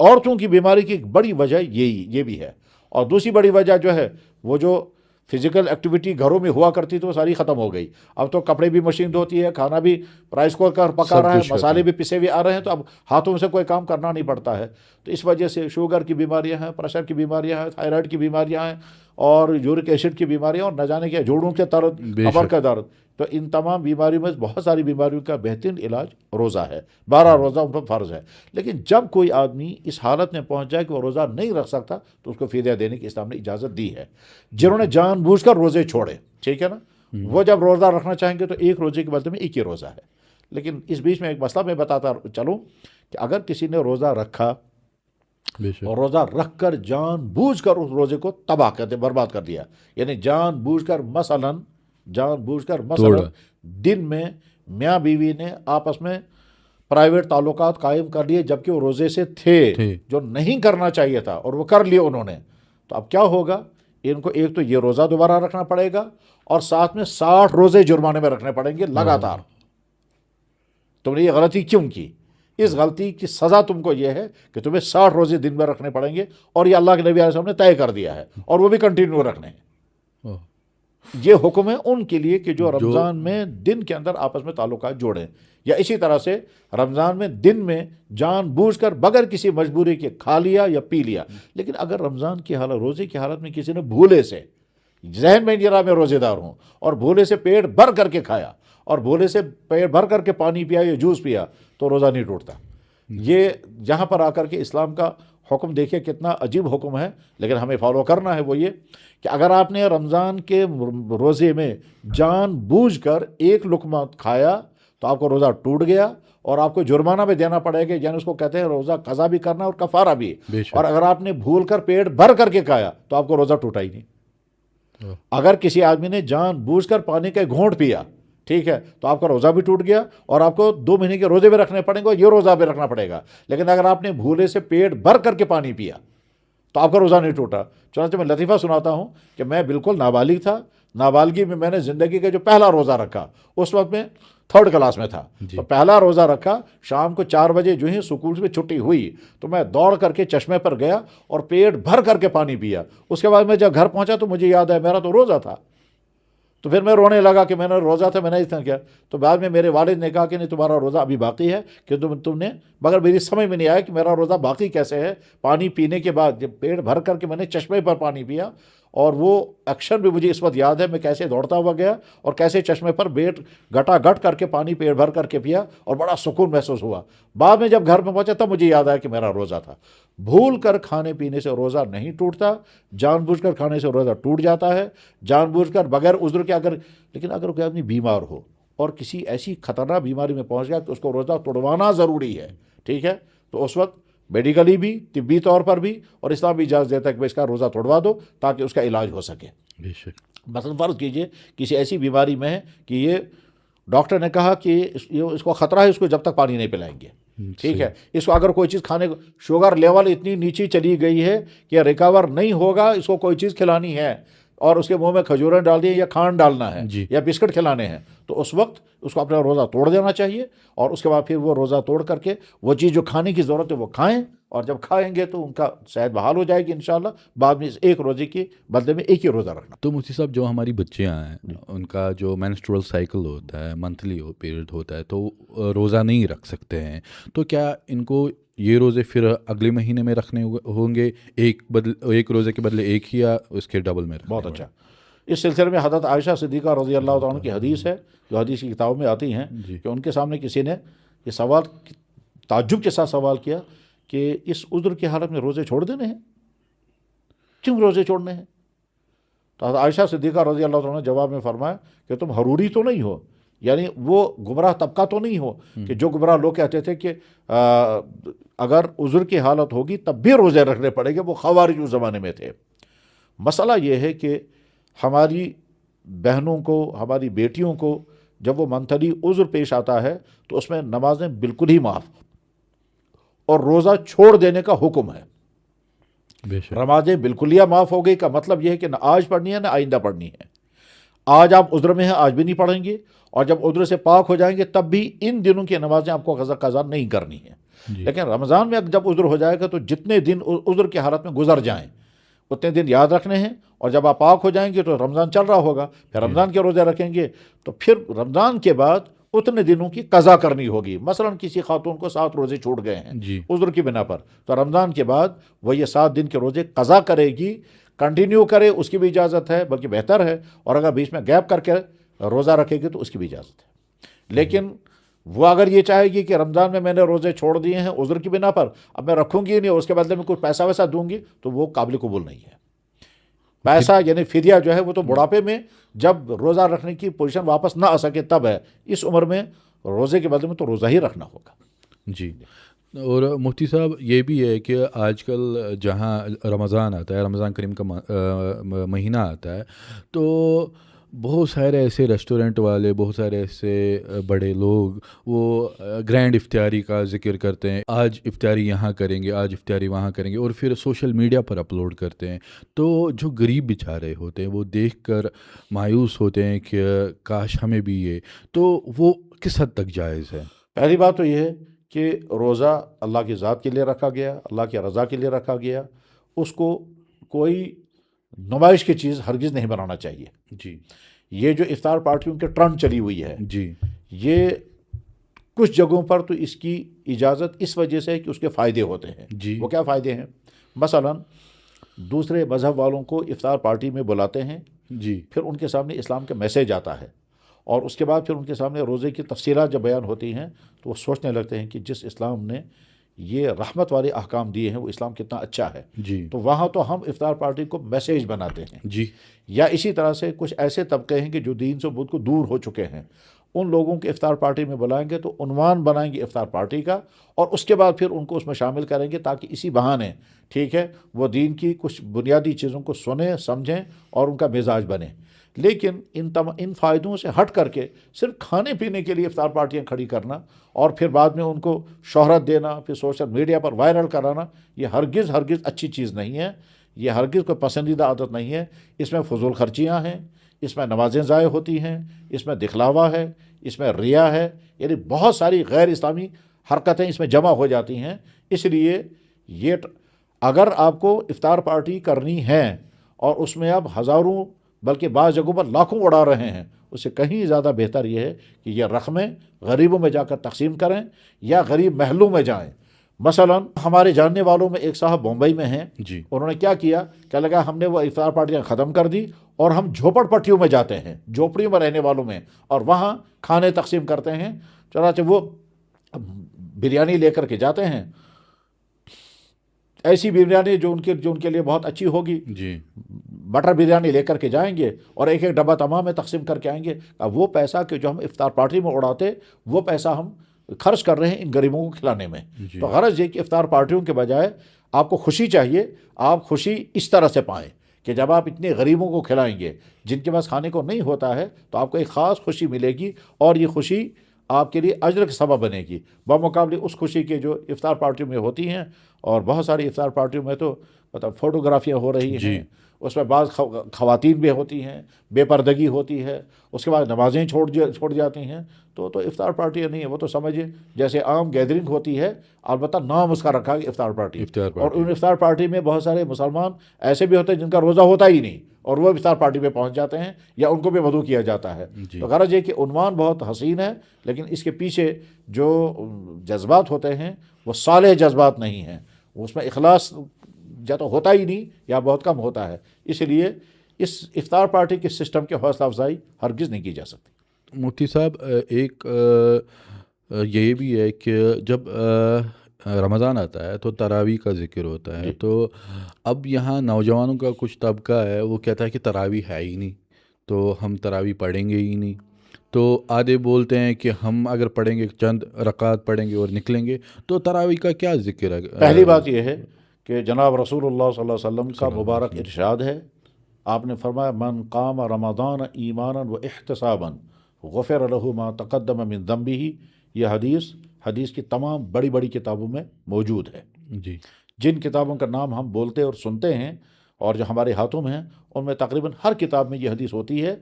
عورتوں کی بیماری کی ایک بڑی وجہ یہ بھی ہے. اور دوسری بڑی وجہ جو ہے، وہ جو فزیکل ایکٹیویٹی گھروں میں ہوا کرتی تو وہ ساری ختم ہو گئی. اب تو کپڑے بھی مشین دھوتی ہے، کھانا بھی رائس کوکر پکا رہا ہے، مسالے بھی پسے ہوئے آ رہے ہیں، تو اب ہاتھوں سے کوئی کام کرنا نہیں پڑتا ہے. تو اس وجہ سے شوگر کی بیماریاں ہیں، پریشر کی بیماریاں ہیں، تھائرائڈ کی بیماریاں ہیں، اور یورک ایسڈ کی بیماریاں، اور نہ جانے کیا جوڑوں کے درد، کمر کا درد. تو ان تمام بیماریوں میں بہت ساری بیماریوں کا بہترین علاج روزہ ہے. 12 روزہ ان پر فرض ہے. لیکن جب کوئی آدمی اس حالت میں پہنچ جائے کہ وہ روزہ نہیں رکھ سکتا تو اس کو فدیہ دینے کی اسلام نے اجازت دی ہے. جنہوں نے جان بوجھ کر روزے چھوڑے، ٹھیک ہے نا، وہ جب روزہ رکھنا چاہیں گے تو ایک روزے کے بدلے میں 1 ہی روزہ ہے. لیکن اس بیچ میں ایک مسئلہ میں بتاتا چلوں کہ اگر کسی نے روزہ رکھا بے شک. اور روزہ رکھ کر جان بوجھ کر اس روزے کو تباہ کر برباد کر دیا. یعنی جان بوجھ کر مثلاً توڑا. دن میں میاں بیوی نے آپس میں پرائیویٹ تعلقات قائم کر لیے جبکہ وہ روزے سے تھے، جو نہیں کرنا چاہیے تھا اور وہ کر لیے انہوں نے. تو اب کیا ہوگا، ان کو ایک تو یہ روزہ دوبارہ رکھنا پڑے گا اور ساتھ میں 60 روزے جرمانے میں رکھنے پڑیں گے لگاتار. تم نے یہ غلطی کیوں کی؟ اس غلطی کی سزا تم کو یہ ہے کہ تمہیں 60 روزے دن میں رکھنے پڑیں گے، اور یہ اللہ کے نبی علیہ السلام نے طے کر دیا ہے اور وہ بھی کنٹینیو رکھنے ہیں. یہ حکم ہے ان کے لیے کہ جو رمضان میں دن کے اندر آپس میں تعلقات جوڑیں. یا اسی طرح سے رمضان میں دن میں جان بوجھ کر بغیر کسی مجبوری کے کھا لیا یا پی لیا. لیکن اگر رمضان کی حالت، روزے کی حالت میں کسی نے بھولے سے، ذہن میں نہیں رہا میں روزے دار ہوں، اور بھولے سے پیٹ بھر کر کے کھایا اور بھولے سے پیٹ بھر کر کے پانی پیا یا جوس پیا، تو روزہ نہیں ٹوٹتا. یہ جہاں پر آ کر کے اسلام کا حکم دیکھیں کتنا عجیب حکم ہے، لیکن ہمیں فالو کرنا ہے. وہ یہ کہ اگر آپ نے رمضان کے روزے میں جان بوجھ کر ایک لقمہ کھایا تو آپ کو روزہ ٹوٹ گیا اور آپ کو جرمانہ بھی دینا پڑے گا. یعنی اس کو کہتے ہیں روزہ قضا بھی کرنا اور کفارہ بھی. اور اگر آپ نے بھول کر پیٹ بھر کر کے کھایا تو آپ کو روزہ ٹوٹا ہی نہیں. اگر کسی آدمی نے جان بوجھ کر پانی کا گھونٹ پیا، ٹھیک ہے، تو آپ کا روزہ بھی ٹوٹ گیا اور آپ کو 2 مہینے کے روزے بھی رکھنے پڑیں گے اور یہ روزہ بھی رکھنا پڑے گا. لیکن اگر آپ نے بھولے سے پیٹ بھر کر کے پانی پیا تو آپ کا روزہ نہیں ٹوٹا. چنانچہ میں لطیفہ سناتا ہوں کہ میں بالکل نابالغ تھا. نابالغی میں نے زندگی کا جو پہلا روزہ رکھا، اس وقت میں 3rd کلاس میں تھا. تو پہلا روزہ رکھا، شام کو 4 بجے جو ہی سکول میں چھٹی ہوئی تو میں دوڑ کر کے چشمے پر گیا اور پیٹ بھر کر کے پانی پیا. اس کے بعد میں جب گھر پہنچا تو مجھے یاد ہے میرا تو روزہ تھا. تو پھر میں رونے لگا کہ میں نے روزہ تھا، میں نے اس طرح کیا. تو بعد میں میرے والد نے کہا کہ نہیں، تمہارا روزہ ابھی باقی ہے، کہ تم نے، مگر میری سمجھ میں نہیں آیا کہ میرا روزہ باقی کیسے ہے. پانی پینے کے بعد جب پیٹ بھر کر کے میں نے چشمے پر پانی پیا، اور وہ ایکشن بھی مجھے اس وقت یاد ہے، میں کیسے دوڑتا ہوا گیا اور کیسے چشمے پر بیٹ گٹا گٹ کر کے پانی پیٹ بھر کر کے پیا اور بڑا سکون محسوس ہوا. بعد میں جب گھر میں پہنچا تب مجھے یاد آیا کہ میرا روزہ تھا. بھول کر کھانے پینے سے روزہ نہیں ٹوٹتا، جان بوجھ کر کھانے سے روزہ ٹوٹ جاتا ہے. جان بوجھ کر بغیر عذر کے لیکن اگر کوئی آدمی بیمار ہو اور کسی ایسی خطرناک بیماری میں پہنچ گیا کہ اس کو روزہ توڑوانا ضروری ہے، ٹھیک ہے، تو اس وقت میڈیکلی بھی، طبی طور پر بھی، اور اسلام بھی اجازت دیتا ہے کہ اس کا روزہ توڑوا دو تاکہ اس کا علاج ہو سکے. مثلا فرض کیجئے کسی ایسی بیماری میں ہے کہ یہ ڈاکٹر نے کہا کہ اس کو خطرہ ہے، اس کو جب تک پانی نہیں پلائیں گے، ٹھیک ہے. اس کو اگر کوئی چیز کھانے کو، شوگر لیول اتنی نیچے چلی گئی ہے کہ ریکور نہیں ہوگا، اس کو کوئی چیز کھلانی ہے اور اس کے منہ میں کھجوریں ڈال دی یا کھان ڈالنا ہے یا بسکٹ کھلانے ہیں، تو اس وقت اس کو اپنا روزہ توڑ دینا چاہیے. اور اس کے بعد پھر وہ روزہ توڑ کر کے وہ چیز جو کھانے کی ضرورت ہے وہ کھائیں، اور جب کھائیں گے تو ان کا صحت بحال ہو جائے گی انشاءاللہ. بعد میں اس ایک روزے کے بدلے میں ایک ہی روزہ رکھنا. تو مفتی صاحب، جو ہماری بچیاں ہیں ان کا جو مینسٹرول سائیکل ہوتا ہے، منتھلی پیریڈ ہوتا ہے، تو روزہ نہیں رکھ سکتے ہیں، تو کیا ان کو یہ روزے پھر اگلے مہینے میں رکھنے ہوں گے، ایک روزے کے بدلے ایک ہی، یا اس کے ڈبل میں رکھنے؟ بہت اچھا. اس سلسلے میں حضرت عائشہ صدیقہ رضی اللہ تعالیٰ عنہ کی حدیث ہے جو حدیث کی کتابوں میں آتی ہیں کہ ان کے سامنے کسی نے یہ سوال تعجب کے ساتھ سوال کیا کہ اس عذر کی حالت میں روزے چھوڑ دینے ہیں، کیوں روزے چھوڑنے ہیں؟ تو حضرت عائشہ صدیقہ رضی اللہ تعالیٰ نے جواب میں فرمایا کہ تم حروری تو نہیں ہو، یعنی وہ گمراہ طبقہ تو نہیں ہو کہ جو گمراہ لوگ کہتے تھے کہ اگر عذر کی حالت ہوگی تب بھی روزے رکھنے پڑیں گے. وہ خوارج اس زمانے میں تھے. مسئلہ یہ ہے کہ ہماری بہنوں کو، ہماری بیٹیوں کو جب وہ منتھلی عذر پیش آتا ہے تو اس میں نمازیں بالکل ہی معاف اور روزہ چھوڑ دینے کا حکم ہے. نمازیں بالکل ہی معاف ہو گئی کا مطلب یہ ہے کہ نہ آج پڑھنی ہے نہ آئندہ پڑھنی ہے. آج آپ عذر میں ہیں، آج بھی نہیں پڑھیں گے، اور جب عذر سے پاک ہو جائیں گے تب بھی ان دنوں کی نمازیں آپ کو قضا نہیں کرنی ہے. لیکن رمضان میں جب عذر ہو جائے گا تو جتنے دن عذر کی حالت میں گزر جائیں اتنے دن یاد رکھنے ہیں، اور جب آپ پاک ہو جائیں گے تو رمضان چل رہا ہوگا، پھر رمضان کے روزے رکھیں گے تو پھر رمضان کے بعد اتنے دنوں کی قضا کرنی ہوگی. مثلا کسی خاتون کو 7 روزے چھوٹ گئے ہیں عذر کی بنا پر، تو رمضان کے بعد وہ یہ 7 دن کے روزے قضا کرے گی. کنٹینیو کرے اس کی بھی اجازت ہے، بلکہ بہتر ہے، اور اگر بیچ میں گیپ کر کے روزہ رکھے گی تو اس کی بھی اجازت ہے. لیکن وہ اگر یہ چاہے گی کہ رمضان میں میں نے روزے چھوڑ دیے ہیں عذر کی بنا پر، اب میں رکھوں گی نہیں اور اس کے بدلے میں کچھ پیسہ ویسا دوں گی، تو وہ قابل قبول نہیں ہے. پیسہ یعنی فدیہ جو ہے وہ تو بڑھاپے میں جب روزہ رکھنے کی پوزیشن واپس نہ آ سکے تب ہے. اس عمر میں روزے کے بدلے میں تو روزہ ہی رکھنا ہوگا. جی، اور مفتی صاحب یہ بھی ہے کہ آج کل جہاں رمضان آتا ہے، رمضان کریم کا مہینہ آتا ہے، تو بہت سارے ایسے ریسٹورنٹ والے، بہت سارے ایسے بڑے لوگ وہ گرینڈ افطاری کا ذکر کرتے ہیں، آج افطاری یہاں کریں گے، آج افطاری وہاں کریں گے، اور پھر سوشل میڈیا پر اپلوڈ کرتے ہیں. تو جو غریب بیچارے ہوتے ہیں وہ دیکھ کر مایوس ہوتے ہیں کہ کاش ہمیں بھی یہ. تو وہ کس حد تک جائز ہے؟ پہلی بات تو یہ ہے کہ روزہ اللہ کی ذات کے لیے رکھا گیا، اللہ کی رضا کے لیے رکھا گیا، اس کو کوئی نمائش کی چیز ہرگز نہیں بنانا چاہیے. جی یہ جو افطار پارٹیوں کے ٹرنڈ چلی ہوئی ہے، جی یہ کچھ جگہوں پر تو اس کی اجازت اس وجہ سے ہے کہ اس کے فائدے ہوتے ہیں. جی وہ کیا فائدے ہیں؟ مثلا دوسرے مذہب والوں کو افطار پارٹی میں بلاتے ہیں، جی پھر ان کے سامنے اسلام کا میسیج آتا ہے، اور اس کے بعد پھر ان کے سامنے روزے کی تفصیلات جب بیان ہوتی ہیں تو وہ سوچنے لگتے ہیں کہ جس اسلام نے یہ رحمت والے احکام دیے ہیں وہ اسلام کتنا اچھا ہے. جی تو وہاں تو ہم افطار پارٹی کو میسیج بناتے ہیں. جی یا اسی طرح سے کچھ ایسے طبقے ہیں کہ جو دین سے بہت کو دور ہو چکے ہیں، ان لوگوں کے افطار پارٹی میں بلائیں گے تو عنوان بنائیں گے افطار پارٹی کا، اور اس کے بعد پھر ان کو اس میں شامل کریں گے تاکہ اسی بہانے، ٹھیک ہے، وہ دین کی کچھ بنیادی چیزوں کو سنیں، سمجھیں اور ان کا مزاج بنے. لیکن ان فائدوں سے ہٹ کر کے صرف کھانے پینے کے لیے افطار پارٹیاں کھڑی کرنا اور پھر بعد میں ان کو شہرت دینا، پھر سوشل میڈیا پر وائرل کرانا، یہ ہرگز اچھی چیز نہیں ہے. یہ ہرگز کوئی پسندیدہ عادت نہیں ہے. اس میں فضول خرچیاں ہیں، اس میں نمازیں ضائع ہوتی ہیں، اس میں دکھلاوا ہے، اس میں ریا ہے، یعنی بہت ساری غیر اسلامی حرکتیں اس میں جمع ہو جاتی ہیں. اس لیے یہ اگر آپ کو افطار پارٹی کرنی ہے اور اس میں آپ ہزاروں بلکہ بعض جگہوں پر لاکھوں اڑا رہے ہیں، اس سے کہیں زیادہ بہتر یہ ہے کہ یہ رقمیں غریبوں میں جا کر تقسیم کریں یا غریب محلوں میں جائیں. مثلا ہمارے جاننے والوں میں ایک صاحب بمبئی میں ہیں، جی انہوں نے کیا کیا لگا ہم نے وہ افطار پارٹیاں ختم کر دی اور ہم جھوپڑ پٹیوں میں جاتے ہیں، جھوپڑیوں میں رہنے والوں میں، اور وہاں کھانے تقسیم کرتے ہیں. چنانچہ وہ بریانی لے کر کے جاتے ہیں، ایسی بریانی جو ان کے لیے بہت اچھی ہوگی، جی بٹر بریانی لے کر کے جائیں گے اور ایک ڈبہ تمام میں تقسیم کر کے آئیں گے. اب وہ پیسہ کہ جو ہم افطار پارٹی میں اڑاتے، وہ پیسہ ہم خرچ کر رہے ہیں ان غریبوں کو کھلانے میں. جی تو غرض یہ کہ افطار پارٹیوں کے بجائے آپ کو خوشی چاہیے، آپ خوشی اس طرح سے پائیں کہ جب آپ اتنے غریبوں کو کھلائیں گے جن کے پاس کھانے کو نہیں ہوتا ہے تو آپ کو ایک خاص خوشی ملے گی، اور یہ خوشی آپ کے لیے اجر کا سبب بنے گی بمقابلے اس خوشی کے جو افطار پارٹیوں میں ہوتی ہیں. اور بہت ساری افطار پارٹیوں میں تو مطلب فوٹوگرافیاں ہو رہی ہیں، اس میں بعض خواتین بھی ہوتی ہیں، بے پردگی ہوتی ہے، اس کے بعد نمازیں چھوڑ جاتی ہیں. تو افطار پارٹیاں نہیں ہے، وہ تو سمجھے جیسے عام گیدرنگ ہوتی ہے، البتہ نام اس کا رکھا ہے افطار پارٹی. اور ان افطار پارٹی میں بہت سارے مسلمان ایسے بھی ہوتے ہیں جن کا روزہ ہوتا ہی نہیں اور وہ افطار پارٹی پہ پہنچ جاتے ہیں یا ان کو بھی مدعو کیا جاتا ہے. تو غرض یہ کہ عنوان بہت حسین ہے، لیکن اس کے پیچھے جو جذبات ہوتے ہیں وہ صالح جذبات نہیں ہیں، اس میں اخلاص یا تو ہوتا ہی نہیں یا بہت کم ہوتا ہے. اس لیے اس افطار پارٹی کے سسٹم کی حوصلہ افزائی ہرگز نہیں کی جا سکتی. مفتی صاحب ایک یہ بھی ہے کہ جب رمضان آتا ہے تو تراویح کا ذکر ہوتا ہے، تو اب یہاں نوجوانوں کا کچھ طبقہ ہے وہ کہتا ہے کہ تراویح ہے ہی نہیں، تو ہم تراویح پڑھیں گے ہی نہیں. تو آدھے بولتے ہیں کہ ہم اگر پڑھیں گے چند رکعات پڑھیں گے اور نکلیں گے. تو تراویح کا کیا ذکر ہے؟ پہلی بات یہ ہے کہ جناب رسول اللہ صلی اللہ علیہ وسلم کا مبارک ارشاد ہے، آپ نے فرمایا من قام رمضان ایمانا و احتسابا غفر له ما تقدم من ذنبہ. یہ حدیث کی تمام بڑی بڑی کتابوں میں موجود ہے. جی جن کتابوں کا نام ہم بولتے اور سنتے ہیں اور جو ہمارے ہاتھوں میں ہیں ان میں تقریباً ہر کتاب میں یہ حدیث ہوتی ہے،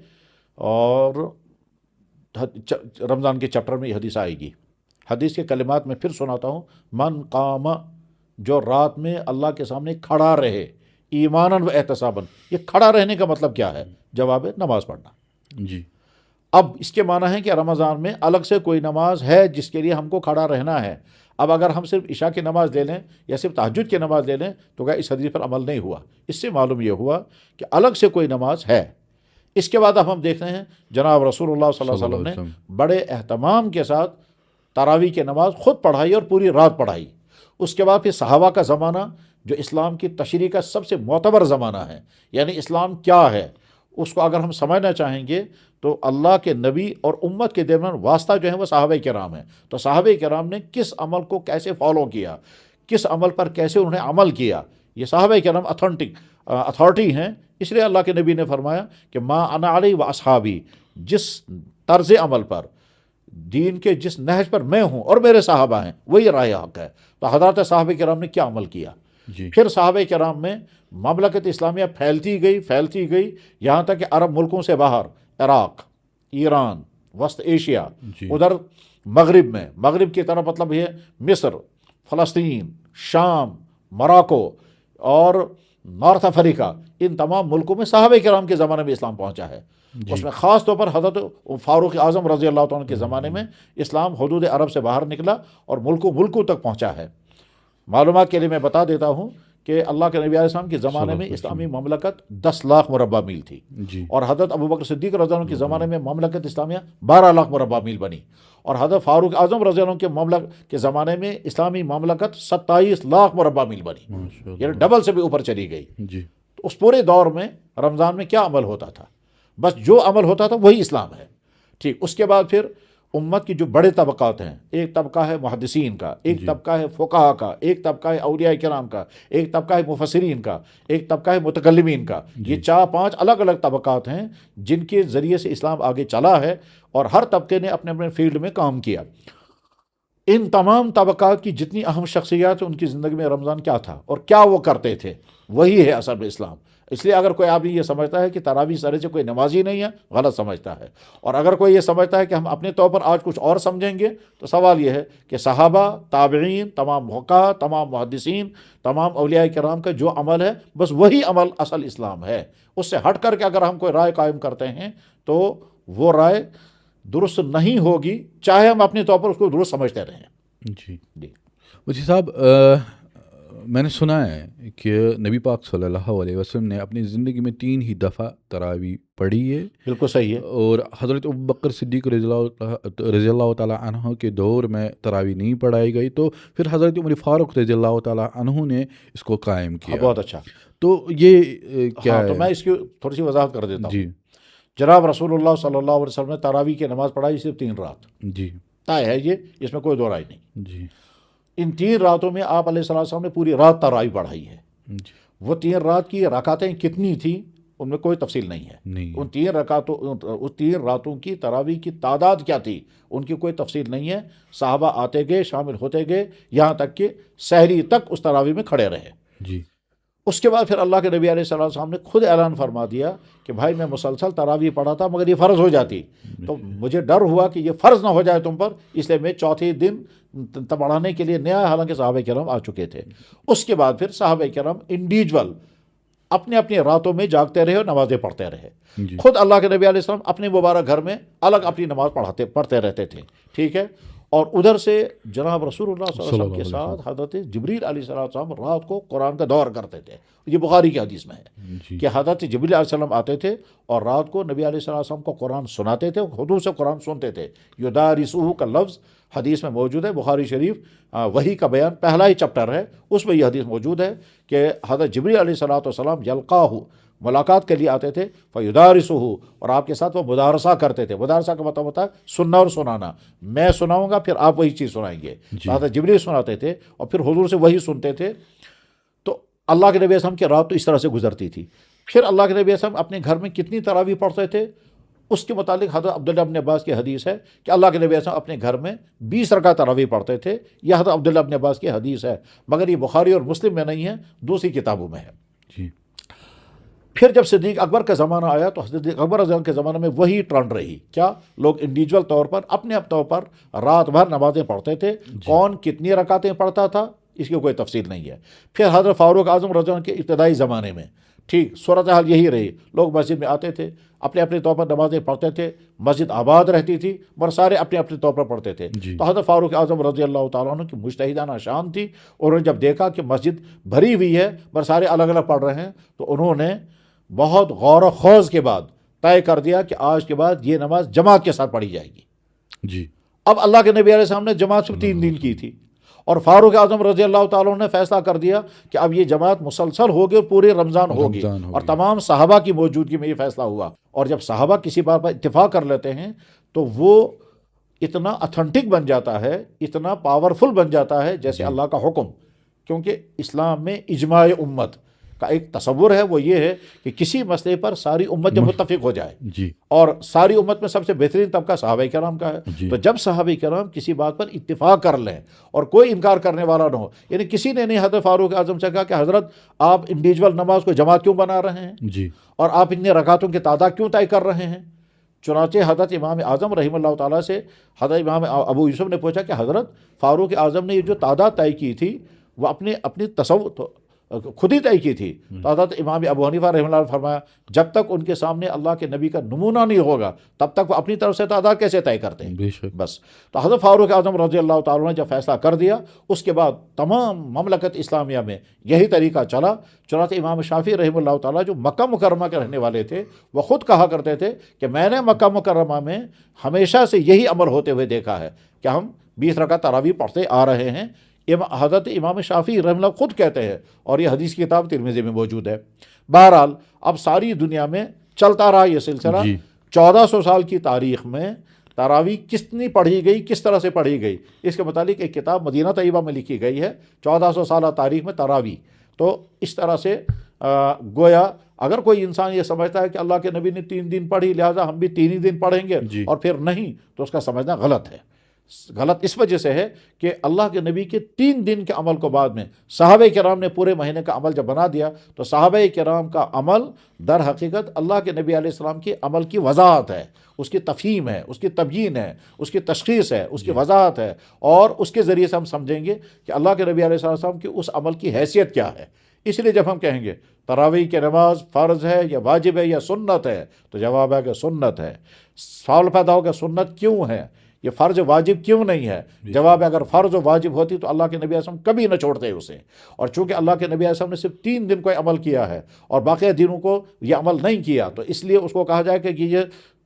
اور رمضان کے چیپٹر میں یہ حدیث آئے گی. حدیث کے کلمات میں پھر سناتا ہوں، من قام، جو رات میں اللہ کے سامنے کھڑا رہے، ایماناً و احتساباً. یہ کھڑا رہنے کا مطلب کیا ہے؟ جواب ہے نماز پڑھنا. جی اب اس کے معنی ہے کہ رمضان میں الگ سے کوئی نماز ہے جس کے لیے ہم کو کھڑا رہنا ہے. اب اگر ہم صرف عشاء کی نماز لے لیں یا صرف تہجد کی نماز لے لیں تو کیا اس حدیث پر عمل نہیں ہوا؟ اس سے معلوم یہ ہوا کہ الگ سے کوئی نماز ہے. اس کے بعد اب ہم دیکھتے ہیں جناب رسول اللہ صلی اللہ علیہ وسلم نے بڑے اہتمام کے ساتھ تراویح کی نماز خود پڑھائی اور پوری رات پڑھائی. اس کے بعد پھر صحابہ کا زمانہ جو اسلام کی تشریح کا سب سے معتبر زمانہ ہے، یعنی اسلام کیا ہے اس کو اگر ہم سمجھنا چاہیں گے تو اللہ کے نبی اور امت کے درمیان واسطہ جو ہے وہ صحابہ کرام ہیں. تو صحابہ کرام نے کس عمل کو کیسے فالو کیا، کس عمل پر کیسے انہوں نے عمل کیا، یہ صحابہ کرام اتھارٹی ہیں. اس لیے اللہ کے نبی نے فرمایا کہ ما انا علیہ و اصحابی، جس طرز عمل پر، دین کے جس نہج پر میں ہوں اور میرے صحابہ ہیں وہی راہ حق ہے. تو حضرات صحابہ کرام نے کیا عمل کیا. پھر صحابہ کرام میں مملکت اسلامیہ پھیلتی گئی یہاں تک کہ عرب ملکوں سے باہر عراق، ایران، وسط ایشیا، ادھر مغرب کی طرف مطلب یہ مصر، فلسطین، شام، موراکو اور نارتھ افریقہ، ان تمام ملکوں میں صحابہ کرام کے زمانے میں اسلام پہنچا ہے. اس میں خاص طور پر حضرت فاروق اعظم رضی اللہ عنہ کے زمانے میں اسلام حدود عرب سے باہر نکلا اور ملکوں تک پہنچا ہے. معلومات کے لیے میں بتا دیتا ہوں کہ اللہ کے نبی علیہ السلام کے زمانے میں اسلامی مملکت 10 لاکھ مربع میل تھی، اور حضرت ابوبکر صدیق رضی اللہ عنہ کے زمانے میں مملکت اسلامیہ 12 لاکھ مربع میل بنی، اور حضرت فاروق اعظم رضی اللہ عنہ کے زمانے میں اسلامی مملکت 27 لاکھ مربع میل بنی، یعنی ڈبل سے بھی اوپر چلی گئی. تو اس پورے دور میں رمضان میں کیا عمل ہوتا تھا؟ بس جو عمل ہوتا تھا وہی اسلام ہے. ٹھیک. اس کے بعد پھر امت کی جو بڑے طبقات ہیں، ایک طبقہ ہے محدثین کا، ایک طبقہ ہے فقہاء کا، ایک طبقہ ہے اولیاء کرام کا، ایک طبقہ ہے مفسرین کا، ایک طبقہ ہے متکلمین کا. یہ 4-5 الگ الگ طبقات ہیں جن کے ذریعے سے اسلام آگے چلا ہے، اور ہر طبقے نے اپنے اپنے فیلڈ میں کام کیا. ان تمام طبقات کی جتنی اہم شخصیات ان کی زندگی میں رمضان کیا تھا اور کیا وہ کرتے تھے، وہی ہے اصل میں اسلام. اس لیے اگر کوئی آدمی یہ سمجھتا ہے کہ تراویح سرے سے کوئی نمازی نہیں ہے، غلط سمجھتا ہے. اور اگر کوئی یہ سمجھتا ہے کہ ہم اپنے طور پر آج کچھ اور سمجھیں گے، تو سوال یہ ہے کہ صحابہ، تابعین، تمام فقہاء، تمام محدثین، تمام اولیاء کرام کا جو عمل ہے بس وہی عمل اصل اسلام ہے. اس سے ہٹ کر کے اگر ہم کوئی رائے قائم کرتے ہیں تو وہ رائے درست نہیں ہوگی، چاہے ہم اپنے طور پر اس کو درست سمجھتے رہیں. جی مجھے صاحب، میں نے سنا ہے کہ نبی پاک صلی اللہ علیہ وسلم نے اپنی زندگی میں 3 ہی دفعہ تراویح پڑھی ہے. بالکل صحیح ہے. اور حضرت ابوبکر صدیق رضی اللہ تعالیٰ عنہ کے دور میں تراویح نہیں پڑھائی گئی، تو پھر حضرت عمر فاروق رضی اللہ تعالیٰ عنہ نے اس کو قائم کیا. بہت اچھا. تو یہ کیا ہے؟ تو میں اس کی تھوڑی سی وضاحت کر دیتا ہوں. جی. جناب رسول اللہ صلی اللہ علیہ وسلم نے تراویح کی نماز پڑھائی صرف 3 رات. جی. طے ہے یہ، اس میں کوئی دو رائے نہیں. جی. ان 3 راتوں میں آپ علیہ السلام نے پوری رات تراویح پڑھائی ہے. وہ 3 رات کی رکعتیں کتنی تھیں ان میں کوئی تفصیل نہیں ہے. ان 3 راتوں کی تراویح کی تعداد کیا تھی ان کی کوئی تفصیل نہیں ہے. صحابہ آتے گئے، شامل ہوتے گئے، یہاں تک کہ سحری تک اس تراویح میں کھڑے رہے. جی. اس کے بعد پھر اللہ کے نبی علیہ السلام نے خود اعلان فرما دیا کہ بھائی میں مسلسل تراویح پڑھا تھا مگر یہ فرض ہو جاتی، تو مجھے ڈر ہوا کہ یہ فرض نہ ہو جائے تم پر، اس لیے میں چوتھے دن پڑھانے کے لیے نیا، حالانکہ صحابہ کرام آ چکے تھے. اس کے بعد پھر صحابہ کرام انڈیویجول اپنے اپنے راتوں میں جاگتے رہے اور نمازیں پڑھتے رہے. خود اللہ کے نبی علیہ السلام اپنے مبارک گھر میں الگ اپنی نماز پڑھتے رہتے تھے. ٹھیک ہے. اور ادھر سے جناب رسول اللہ صلی اللہ علیہ وسلم کے ساتھ حضرت جبریل علیہ السلام رات کو قرآن کا دور کرتے تھے. یہ بخاری کی حدیث میں ہے کہ حضرت جبریل علیہ السلام آتے تھے اور رات کو نبی علیہ السلام کو قرآن سناتے تھے، حضور سے قرآن سنتے تھے. یدارسہ کا لفظ حدیث میں موجود ہے. بخاری شریف وحی کا بیان پہلا ہی چپٹر ہے، اس میں یہ حدیث موجود ہے کہ حضرت جبریل علیہ السلام یلقاہ، ملاقات کے لیے آتے تھے، فیدارسہ، اور آپ کے ساتھ وہ مدارسہ کرتے تھے. مدارسہ کا مطلب ہوتا ہے سننا اور سنانا. میں سناؤں گا پھر آپ وہی چیز سنائیں گے. حضرت جبریل سناتے تھے اور پھر حضور سے وہی سنتے تھے. تو اللہ کے نبی وسلم کی رات تو اس طرح سے گزرتی تھی. پھر اللہ کے نبی وسلم اپنے گھر میں کتنی تراویح پڑھتے تھے اس کے متعلق حضرت عبداللہ ابن عباس کی حدیث ہے کہ اللہ کے نبی وسلم اپنے گھر میں 20 رکعت تراویح پڑھتے تھے. یہ حضرت عبداللہ ابن عباس کی حدیث ہے، مگر یہ بخاری اور مسلم میں نہیں ہے، دوسری کتابوں میں ہے. جی. پھر جب صدیق اکبر کا زمانہ آیا تو حضرت اکبر رضی اللہ عنہ کے زمانے میں وہی ٹرینڈ رہی. کیا لوگ انڈیویجول طور پر اپنے طور پر رات بھر نمازیں پڑھتے تھے. کون کتنی رکعتیں پڑھتا تھا اس کی کوئی تفصیل نہیں ہے. پھر حضرت فاروق اعظم رضی اللہ عنہ کے ابتدائی زمانے میں ٹھیک صورتحال یہی رہی. لوگ مسجد میں آتے تھے، اپنے اپنے طور پر نمازیں پڑھتے تھے، مسجد آباد رہتی تھی مگر سارے اپنے اپنے طور پر پڑھتے تھے. تو حضرت فاروق اعظم رضی اللہ تعالیٰ عنہ کی مجتہدانہ شان تھی. انہوں نے جب دیکھا کہ مسجد بھری ہوئی ہے مگر سارے الگ الگ پڑھ رہے ہیں تو انہوں نے بہت غور و خوض کے بعد طے کر دیا کہ آج کے بعد یہ نماز جماعت کے ساتھ پڑھی جائے گی. جی. اب اللہ کے نبی علیہ السلام نے جماعت صرف 3 دن کی تھی اور فاروق اعظم رضی اللہ تعالیٰ عنہ نے فیصلہ کر دیا کہ اب یہ جماعت مسلسل ہوگی اور پورے رمضان ہوگی، اور تمام صحابہ کی موجودگی میں یہ فیصلہ ہوا۔ اور جب صحابہ کسی بات پر اتفاق کر لیتے ہیں تو وہ اتنا اتھینٹک بن جاتا ہے، اتنا پاورفل بن جاتا ہے جیسے اللہ کا حکم، کیونکہ اسلام میں اجماع امت کا ایک تصور ہے، وہ یہ ہے کہ کسی مسئلے پر ساری امت جب متفق ہو جائے، جی، اور ساری امت میں سب سے بحترین طبقہ صحابہ کرام کا ہے، جی، تو جب صحابہ کرام کسی بات پر اتفاق کر لیں اور کوئی انکار کرنے والا نہ ہو، یعنی کسی نے نہیں حضرت فاروق اعظم سے کہا کہ حضرت آپ انڈیویجول نماز کو جماعت کیوں بنا رہے ہیں، جی، اور آپ اتنے رکعتوں کی تعداد کیوں طے کر رہے ہیں۔ چنانچہ حضرت امام اعظم رحمہ اللہ تعالیٰ سے حضرت امام ابو یوسف نے پوچھا کہ حضرت فاروق اعظم نے یہ جو تعداد طے کی تھی وہ اپنی تصور خود ہی طے کی تھی، تو حضرت امام ابو حنیفہ رحمہ اللہ نے فرمایا جب تک ان کے سامنے اللہ کے نبی کا نمونہ نہیں ہوگا تب تک وہ اپنی طرف سے تعداد کیسے طے کرتے ہیں۔ بے شک، بس تو حضرت فاروق اعظم رضی اللہ تعالیٰ نے جب فیصلہ کر دیا، اس کے بعد تمام مملکت اسلامیہ میں یہی طریقہ چلا۔ چنانچہ امام شافعی رحمہ اللہ تعالیٰ جو مکہ مکرمہ کے رہنے والے تھے، وہ خود کہا کرتے تھے کہ میں نے مکہ مکرمہ میں ہمیشہ سے یہی عمل ہوتے ہوئے دیکھا ہے کہ ہم 20 رکعت تراویح پڑھتے آ رہے ہیں۔ حضرت امام شافعی رحمہ اللہ خود کہتے ہیں، اور یہ حدیث کی کتاب ترمذی میں موجود ہے۔ بہرحال اب ساری دنیا میں چلتا رہا یہ سلسلہ۔ 1400 سال کی تاریخ میں تراویح کتنی پڑھی گئی، کس طرح سے پڑھی گئی، اس کے متعلق ایک کتاب مدینہ طیبہ میں لکھی گئی ہے، 1400 سالہ تاریخ میں تراویح۔ تو اس طرح سے گویا اگر کوئی انسان یہ سمجھتا ہے کہ اللہ کے نبی نے 3 دن پڑھی لہٰذا ہم بھی 3 ہی دن پڑھیں گے اور پھر نہیں، تو اس کا سمجھنا غلط ہے۔ غلط اس وجہ سے ہے کہ اللہ کے نبی کے 3 دن کے عمل کو بعد میں صحابہ کرام نے پورے مہینے کا عمل جب بنا دیا، تو صحابہ کرام کا عمل در حقیقت اللہ کے نبی علیہ السلام کے عمل کی وضاحت ہے، اس کی تفہیم ہے، اس کی تبیین ہے، اس کی تشخیص ہے، اس کی وضاحت ہے، اور اس کے ذریعے سے ہم سمجھیں گے کہ اللہ کے نبی علیہ السلام کی اس عمل کی حیثیت کیا ہے۔ اس لیے جب ہم کہیں گے تراویح کی نماز فرض ہے یا واجب ہے یا سنت ہے، تو جواب ہے کہ سنت ہے۔ سوال پیدا ہوگا سنت کیوں ہے، یہ فرض واجب کیوں نہیں ہے؟ جواب ہے اگر فرض و واجب ہوتی تو اللہ کے نبی علیہ السلام کبھی نہ چھوڑتے اسے، اور چونکہ اللہ کے نبی علیہ السلام نے صرف 3 دن کو عمل کیا ہے اور باقی دنوں کو یہ عمل نہیں کیا، تو اس لیے اس کو کہا جائے کہ یہ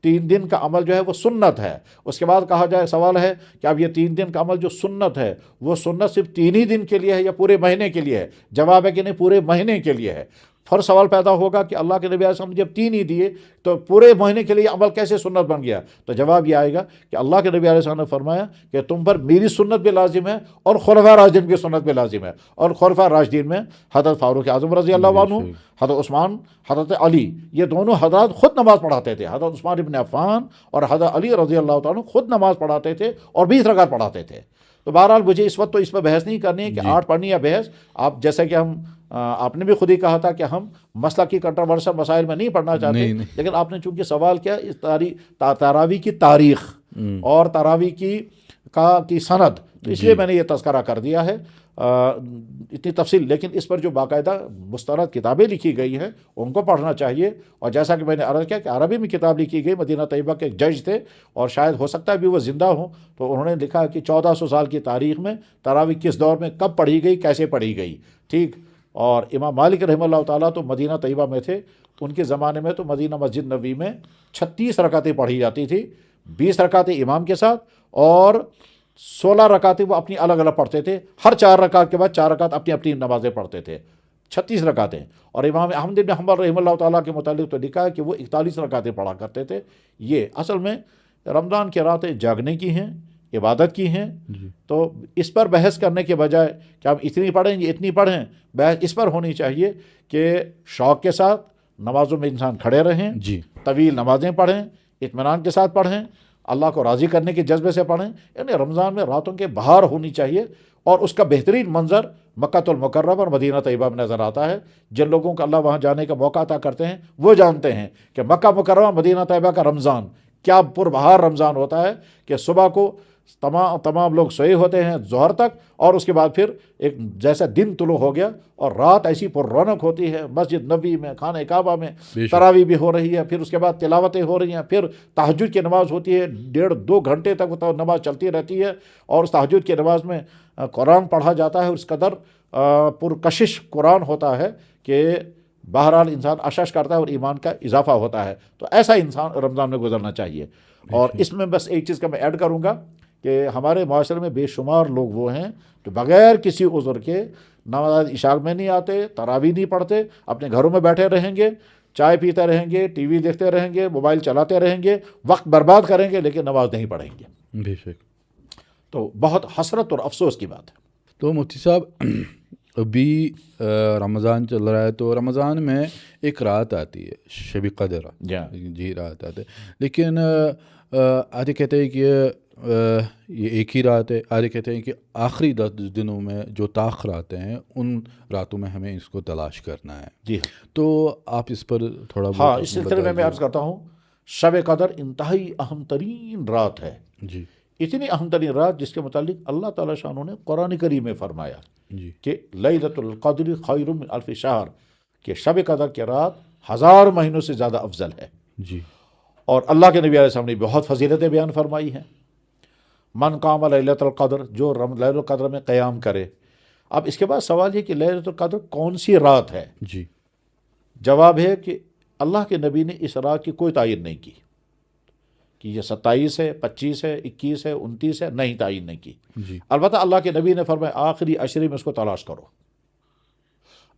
3 دن کا عمل جو ہے وہ سنت ہے۔ اس کے بعد کہا جائے، سوال ہے کہ اب یہ 3 دن کا عمل جو سنت ہے وہ سنت صرف 3 ہی دن کے لیے ہے یا پورے مہینے کے لیے ہے؟ جواب ہے کہ نہیں، پورے مہینے کے لیے ہے۔ پھر سوال پیدا ہوگا کہ اللہ کے نبی علیہ السلام نے جب 3 ہی دیے تو پورے مہینے کے لیے عمل کیسے سنت بن گیا؟ تو جواب یہ آئے گا کہ اللہ کے نبی علیہ السلام نے فرمایا کہ تم پر میری سنت بھی لازم ہے اور خلفاء راشدین کی سنت بھی لازم ہے، اور خلفاء راشدین میں حضرت فاروق اعظم رضی اللہ عنہ، حضرت عثمان، حضرت علی، یہ دونوں حضرات خود نماز پڑھاتے تھے۔ حضرت عثمان ابن عفان اور حضرت علی رضی اللہ تعالیٰ خود نماز پڑھاتے تھے اور 20 رکعت پڑھاتے تھے۔ تو بہرحال مجھے اس وقت تو اس پہ بحث نہیں کرنی ہے کہ 8 پڑھنی یا بحث، آپ جیسا کہ آپ نے بھی خود ہی کہا تھا کہ ہم مسئلہ کی کنٹروورشل مسائل میں نہیں پڑھنا چاہتے، لیکن آپ نے چونکہ سوال کیا اس تراویح کی تاریخ اور تراویح کی سند، تو اس لیے میں نے یہ تذکرہ کر دیا ہے اتنی تفصیل۔ لیکن اس پر جو باقاعدہ مستند کتابیں لکھی گئی ہیں ان کو پڑھنا چاہیے، اور جیسا کہ میں نے عرض کیا کہ عربی میں کتاب لکھی گئی، مدینہ طیبہ کے ایک جج تھے اور شاید ہو سکتا ہے بھی وہ زندہ ہوں، تو انہوں نے لکھا کہ 1400 سال کی تاریخ میں تراویح کس دور میں کب پڑھی گئی، کیسے پڑھی گئی، ٹھیک۔ اور امام مالک رحمہ اللہ تعالیٰ تو مدینہ طیبہ میں تھے، ان کے زمانے میں تو مدینہ مسجد نبوی میں 36 رکعتیں پڑھی جاتی تھی، 20 رکعتیں امام کے ساتھ اور 16 رکعتیں وہ اپنی الگ الگ پڑھتے تھے، ہر 4 رکعت کے بعد 4 رکعت اپنی اپنی نمازیں پڑھتے تھے، 36 رکعتیں۔ اور امام احمد بن حنبل رحمہ اللہ تعالیٰ کے متعلق تو لکھا ہے کہ وہ 41 رکعتیں پڑھا کرتے تھے۔ یہ اصل میں رمضان کی راتیں جاگنے کی ہیں، عبادت کی ہیں، تو اس پر بحث کرنے کے بجائے کہ ہم اتنی پڑھیں یا اتنی پڑھیں، بحث اس پر ہونی چاہیے کہ شوق کے ساتھ نمازوں میں انسان کھڑے رہیں، طویل نمازیں پڑھیں، اطمینان کے ساتھ پڑھیں، اللہ کو راضی کرنے کے جذبے سے پڑھیں۔ یعنی رمضان میں راتوں کے بہار ہونی چاہیے، اور اس کا بہترین منظر مکہ المکرمہ اور مدینہ طیبہ میں نظر آتا ہے۔ جن لوگوں کو اللہ وہاں جانے کا موقع عطا کرتے ہیں وہ جانتے ہیں کہ مکہ مکرمہ مدینہ طیبہ کا رمضان کیا پربہار رمضان ہوتا ہے کہ صبح کو تمام لوگ سوئے ہوتے ہیں ظہر تک، اور اس کے بعد پھر ایک جیسا دن طلوع ہو گیا اور رات ایسی پر رونق ہوتی ہے، مسجد نبوی میں، خانہ کعبہ میں تراویح بھی ہو رہی ہے، پھر اس کے بعد تلاوتیں ہو رہی ہیں، پھر تہجد کی نماز ہوتی ہے، 1.5-2 گھنٹے تک وہ نماز چلتی رہتی ہے، اور اس تہجد کی نماز میں قرآن پڑھا جاتا ہے، اس قدر پرکشش قرآن ہوتا ہے کہ بہرحال انسان اشش کرتا ہے اور ایمان کا اضافہ ہوتا ہے۔ تو ایسا انسان رمضان میں گزرنا چاہیے۔ اور اس میں بس ایک چیز کا میں ایڈ کروں گا کہ ہمارے معاشرے میں بے شمار لوگ وہ ہیں جو بغیر کسی عذر کے نماز عشاء میں نہیں آتے، تراویح نہیں پڑھتے، اپنے گھروں میں بیٹھے رہیں گے، چائے پیتے رہیں گے، ٹی وی دیکھتے رہیں گے، موبائل چلاتے رہیں گے، وقت برباد کریں گے، لیکن نماز نہیں پڑھیں گے. بے شک. تو بہت حسرت اور افسوس کی بات ہے. تو مفتی صاحب ابھی رمضان چل رہا ہے، تو رمضان میں ایک رات آتی ہے شب قدر. جی رات آتی ہے، لیکن آدھے کہتے ہیں کہ یہ ایک ہی رات ہے، آدھے کہتے ہیں کہ آخری 10 دنوں میں جو تاخرات ہیں ان راتوں میں ہمیں اس کو تلاش کرنا ہے. جی تو آپ اس پر تھوڑا ہاں، اس سلسلے میں عرض کرتا ہوں، شب قدر انتہائی اہم ترین رات ہے. جی اتنی اہم ترین رات جس کے متعلق اللہ تعالیٰ شانہ نے قرآن کریم میں فرمایا جی کہ لیلۃ القدر خیر من الف شہر، کہ شب قدر کی رات 1000 مہینوں سے زیادہ افضل ہے. جی. اور اللہ کے نبی علیہ السلام نے بہت فضیلتیں بیان فرمائی ہیں. من قام لیلۃ القدر، جو لیلۃ القدر میں قیام کرے. اب اس کے بعد سوال یہ کہ لیلۃ القدر کون سی رات ہے؟ جی. جواب ہے کہ اللہ کے نبی نے اس رات کی کوئی تعین نہیں کی کہ یہ 27 ہے، 25 ہے، 21 ہے، 29 ہے، نہیں تعین نہیں کی. جی. البتہ اللہ کے نبی نے فرمایا آخری عشرے میں اس کو تلاش کرو،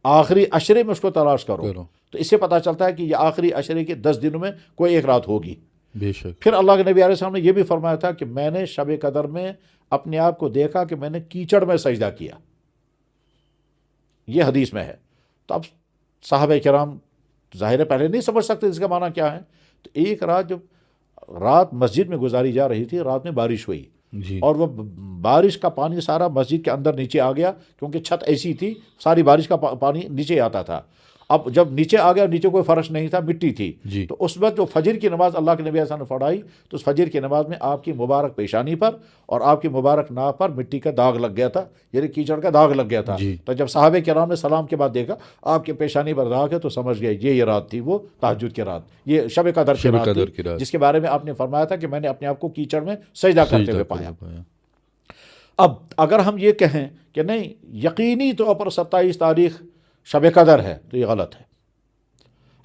آخری عشرے میں اس کو تلاش کرو. تو اس سے پتہ چلتا ہے کہ یہ آخری عشرے کے 10 دنوں میں کوئی ایک رات ہوگی. بے شک. پھر اللہ کے نبی علیہ السلام نے یہ بھی فرمایا تھا کہ میں نے شب قدر میں اپنے آپ کو دیکھا کہ میں نے کیچڑ میں سجدہ کیا. یہ حدیث میں ہے. تو اب صحابہ کرام ظاہر پہلے نہیں سمجھ سکتے اس کا معنی کیا ہے. تو ایک رات جب رات مسجد میں گزاری جا رہی تھی، رات میں بارش ہوئی. جی. اور وہ بارش کا پانی سارا مسجد کے اندر نیچے آ گیا، کیونکہ چھت ایسی تھی ساری بارش کا پانی نیچے آتا تھا. اب جب نیچے آ گیا، نیچے کوئی فرش نہیں تھا، مٹی تھی. جی. تو اس وقت جو فجر کی نماز اللہ کے نبی صلی اللہ علیہ وسلم نے پڑھائی، تو اس فجر کی نماز میں آپ کی مبارک پیشانی پر اور آپ کی مبارک ناک پر مٹی کا داغ لگ گیا تھا، یعنی کیچڑ کا داغ لگ گیا تھا. جی. تو جب صحابہ کرام نے سلام کے بعد دیکھا آپ کی پیشانی پر داغ ہے، تو سمجھ گئے یہ رات تھی، وہ تہجد کی رات، یہ شب قدر کی رات تھی، جس کے بارے میں آپ نے فرمایا تھا کہ میں نے اپنے آپ کو کیچڑ میں سجدہ کرتے ہوئے پایا. اب اگر ہم یہ کہیں کہ نہیں یقینی طور پر 27 تاریخ شب قدر ہے، تو یہ غلط ہے.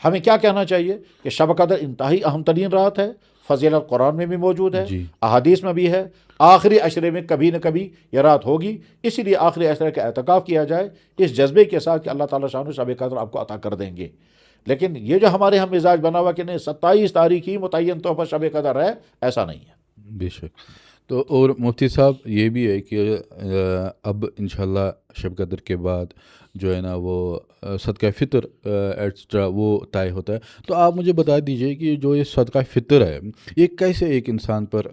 ہمیں کیا کہنا چاہیے کہ شب قدر انتہائی اہم ترین رات ہے. فضیلت قرآن میں بھی موجود ہے، جی. احادیث میں بھی ہے. آخری عشرے میں کبھی نہ کبھی یہ رات ہوگی، اسی لیے آخری عشرے کا اعتکاف کیا جائے اس جذبے کے ساتھ کہ اللہ تعالیٰ شان شب قدر آپ کو عطا کر دیں گے. لیکن یہ جو ہمارے ہم مزاج بنا ہوا کہ نہیں 27 تاریخ ہی متعین طور پر شب قدر ہے، ایسا نہیں ہے. بے شک. تو اور مفتی صاحب یہ بھی ہے کہ اب انشاءاللہ شب قدر کے بعد جو ہے نا وہ صدقہ فطر ایٹسٹرا وہ طے ہوتا ہے. تو آپ مجھے بتا دیجئے کہ جو یہ صدقہ فطر ہے یہ کیسے ایک انسان پر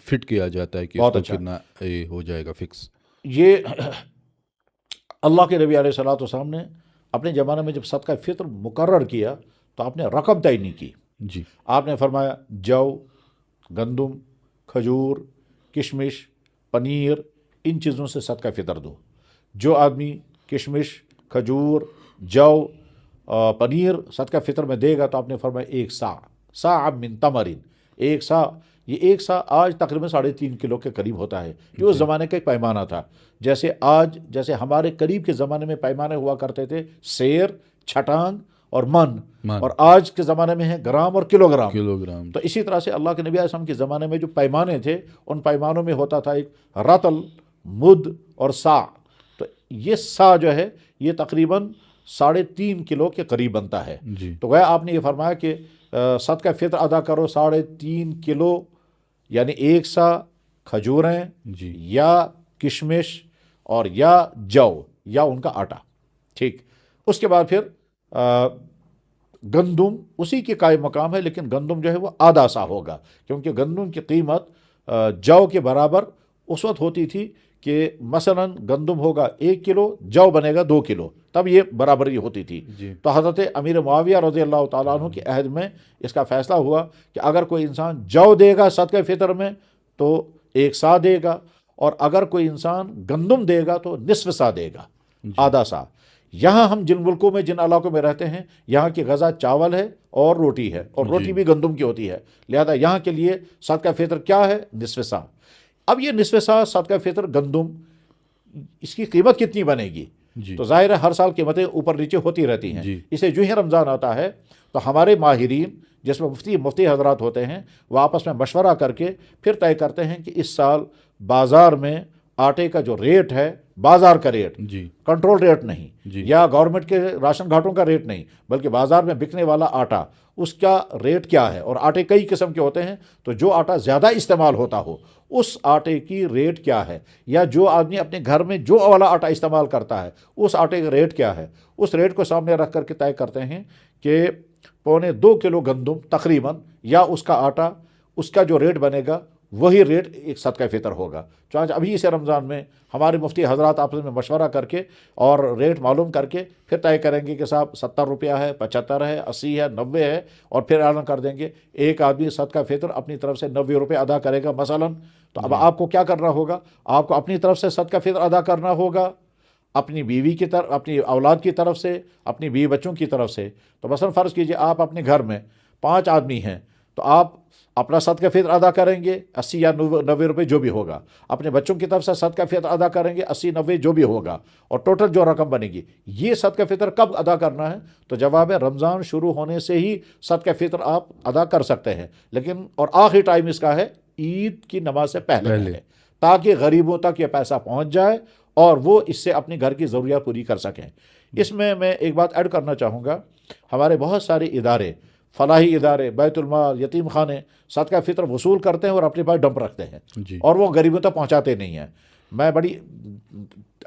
فٹ کیا جاتا ہے کہ اس کو کتنا ہو جائے گا فکس؟ یہ اللہ کے نبی علیہ الصلوۃ والسلام نے اپنے زمانے میں جب صدقہ فطر مقرر کیا تو آپ نے رقم طے نہیں کی. جی. آپ نے فرمایا جو، گندم، کھجور، کشمش، پنیر، ان چیزوں سے صدقہ فطر دو. جو آدمی کشمش، کھجور، جو، پنیر صدقہ فطر میں دے گا تو آپ نے فرمایا 1 سا من تمرین. 1 سا، یہ 1 سا آج تقریباً 3.5 کلو کے قریب ہوتا ہے. یہ اس زمانے کا ایک پیمانہ تھا. جیسے ہمارے قریب کے زمانے میں پیمانے ہوا کرتے تھے سیر، چھٹانگ اور من. اور آج کے زمانے میں ہے گرام اور کلو گرام. تو اسی طرح سے اللہ کے نبی علیہ السلام کے زمانے میں جو پیمانے تھے ان پیمانوں میں ہوتا تھا ایک رطل، مد اور سا. تو یہ سا جو ہے یہ تقریباً 3.5 کلو کے قریب بنتا ہے. جی. تو گویا آپ نے یہ فرمایا کہ صدقہ فطر ادا کرو 3.5 کلو، یعنی 1 سا کھجوریں، جی. یا کشمش اور یا جو یا ان کا آٹا. ٹھیک. اس کے بعد پھر گندم اسی کے قائم مقام ہے، لیکن گندم جو ہے وہ آدھا سا ہوگا، کیونکہ گندم کی قیمت جو کے برابر اس وقت ہوتی تھی کہ مثلا گندم ہوگا 1 کلو، جو بنے گا 2 کلو، تب یہ برابری ہوتی تھی. جی. تو حضرت امیر معاویہ رضی اللہ تعالیٰ عنہ کے عہد میں اس کا فیصلہ ہوا کہ اگر کوئی انسان جو دے گا صدقہ فطر میں تو 1 سا دے گا، اور اگر کوئی انسان گندم دے گا تو نصف سا دے گا، آدھا سا. یہاں ہم جن ملکوں میں جن علاقوں میں رہتے ہیں یہاں کی غذا چاول ہے اور روٹی ہے، اور روٹی بھی گندم کی ہوتی ہے، لہذا یہاں کے لیے صدقہ فطر کیا ہے؟ نصف سا. اب یہ نصف سا صدقہ فطر گندم، اس کی قیمت کتنی بنے گی؟ جی تو ظاہر ہے ہر سال قیمتیں اوپر نیچے ہوتی رہتی ہیں. جی اسے جو ہی رمضان آتا ہے تو ہمارے ماہرین جس میں مفتی حضرات ہوتے ہیں وہ آپس میں مشورہ کر کے پھر طے کرتے ہیں کہ اس سال بازار میں آٹے کا جو ریٹ ہے، بازار کا ریٹ، جی کنٹرول ریٹ نہیں جی یا گورنمنٹ کے راشن گھاٹوں کا ریٹ نہیں، بلکہ بازار میں بکنے والا آٹا اس کا ریٹ کیا ہے. اور آٹے کئی قسم کے ہوتے ہیں، تو جو آٹا زیادہ استعمال ہوتا ہو اس آٹے کی ریٹ کیا ہے، یا جو آدمی اپنے گھر میں جو والا آٹا استعمال کرتا ہے اس آٹے کا ریٹ کیا ہے، اس ریٹ کو سامنے رکھ کر کے طے کرتے ہیں کہ 1.25 کلو گندم تقریباً یا اس کا آٹا، اس کا جو ریٹ بنے گا وہی ریٹ ایک صدقہ فطر ہوگا. چنانچہ ابھی اسے رمضان میں ہمارے مفتی حضرات آپس میں مشورہ کر کے اور ریٹ معلوم کر کے پھر طے کریں گے کہ صاحب 70 روپیہ ہے، 75 ہے، 80 ہے، 90 ہے، اور پھر اعلان کر دیں گے ایک آدمی صدقہ فطر اپنی طرف سے 90 روپے ادا کرے گا مثلا. تو اب آپ کو کیا کرنا ہوگا؟ آپ کو اپنی طرف سے صدقہ فطر ادا کرنا ہوگا، اپنی بیوی کی طرف، اپنی اولاد کی طرف سے، اپنی بیوی بچوں کی طرف سے. تو مثلا فرض کیجئے آپ اپنے گھر میں 5 آدمی ہیں تو آپ اپنا صدقہ فطر ادا کریں گے 80 یا 90 روپے جو بھی ہوگا، اپنے بچوں کی طرف سے صدقہ فطر ادا کریں گے 80 90 جو بھی ہوگا، اور ٹوٹل جو رقم بنے گی. یہ صدقہ فطر کب ادا کرنا ہے؟ تو جواب ہے رمضان شروع ہونے سے ہی صدقہ فطر آپ ادا کر سکتے ہیں، لیکن اور آخری ٹائم اس کا ہے عید کی نماز سے پہلے ہے، تاکہ غریبوں تک یہ پیسہ پہنچ جائے اور وہ اس سے اپنے گھر کی ضروریات پوری کر سکیں. اس میں ایک بات ایڈ کرنا چاہوں گا، ہمارے بہت سارے ادارے، فلاحی ادارے، بیت المال، یتیم خانے صدقہ فطر وصول کرتے ہیں اور اپنے پاس ڈمپ رکھتے ہیں جی اور وہ غریبوں تک پہنچاتے نہیں ہیں. میں بڑی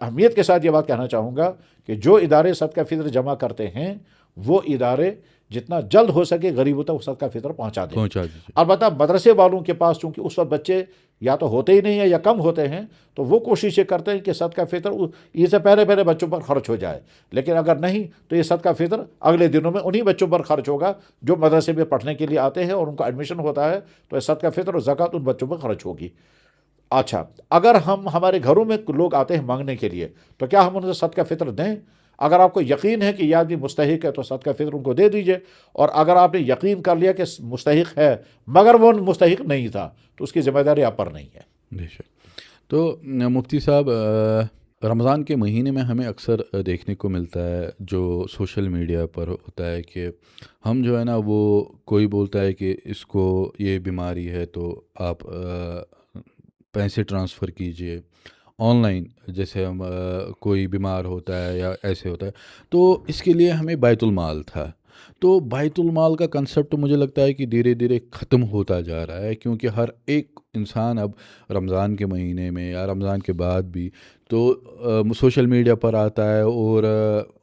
اہمیت کے ساتھ یہ بات کہنا چاہوں گا کہ جو ادارے صدقہ فطر جمع کرتے ہیں وہ ادارے جتنا جلد ہو سکے غریبوں تک صدقہ فطر پہنچا دیں. دیجیے. البتہ مدرسے والوں کے پاس چونکہ اس وقت بچے یا تو ہوتے ہی نہیں ہیں یا کم ہوتے ہیں، تو وہ کوشش یہ کرتے ہیں کہ صدقہ فطر عید سے پہلے بچوں پر خرچ ہو جائے. لیکن اگر نہیں تو یہ صدقہ فطر اگلے دنوں میں انہی بچوں پر خرچ ہوگا جو مدرسے میں پڑھنے کے لیے آتے ہیں اور ان کا ایڈمیشن ہوتا ہے، تو یہ صدقہ فطر اور زکوٰۃ ان بچوں پر خرچ ہوگی. اچھا، اگر ہمارے گھروں میں لوگ آتے ہیں مانگنے کے لیے تو کیا ہم ان سے صدقہ فطر دیں؟ اگر آپ کو یقین ہے کہ یہ آدمی مستحق ہے تو صدقہ فطر ان کو دے دیجئے، اور اگر آپ نے یقین کر لیا کہ مستحق ہے مگر وہ مستحق نہیں تھا تو اس کی ذمہ داری آپ پر نہیں ہے. بے شک. تو مفتی صاحب، رمضان کے مہینے میں ہمیں اکثر دیکھنے کو ملتا ہے جو سوشل میڈیا پر ہوتا ہے کہ ہم جو ہے نا، وہ کوئی بولتا ہے کہ اس کو یہ بیماری ہے تو آپ پیسے ٹرانسفر کیجئے آن لائن. جیسے ہم کوئی بیمار ہوتا ہے یا ایسے ہوتا ہے تو اس کے لیے ہمیں بیت المال تھا. تو بیت المال کا کنسپٹ مجھے لگتا ہے کہ دھیرے دھیرے ختم ہوتا جا رہا ہے، کیونکہ ہر ایک انسان اب رمضان کے مہینے میں یا رمضان کے بعد بھی تو سوشل میڈیا پر آتا ہے اور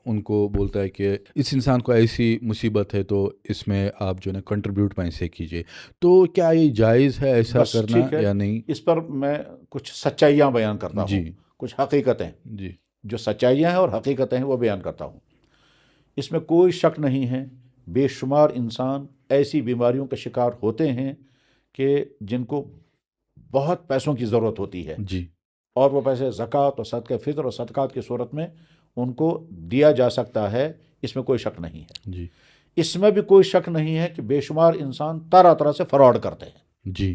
ان کو بولتا ہے کہ اس انسان کو ایسی مصیبت ہے تو اس میں آپ جو ہے نا کنٹریبیوٹ پیسے کیجئے. تو کیا یہ جائز ہے ایسا کرنا یا نہیں؟ اس پر میں کچھ سچائیاں بیان کرتا ہوں، جی کچھ حقیقتیں، جی جو سچائیاں ہیں اور حقیقتیں ہیں وہ بیان کرتا ہوں. اس میں کوئی شک نہیں ہے بے شمار انسان ایسی بیماریوں کا شکار ہوتے ہیں کہ جن کو بہت پیسوں کی ضرورت ہوتی ہے، جی اور وہ پیسے زکوٰۃ اور صدقہ فطر اور صدقات کی صورت میں ان کو دیا جا سکتا ہے. اس میں کوئی شک نہیں ہے. جی اس میں بھی کوئی شک نہیں ہے کہ بے شمار انسان طرح طرح سے فراڈ کرتے ہیں. جی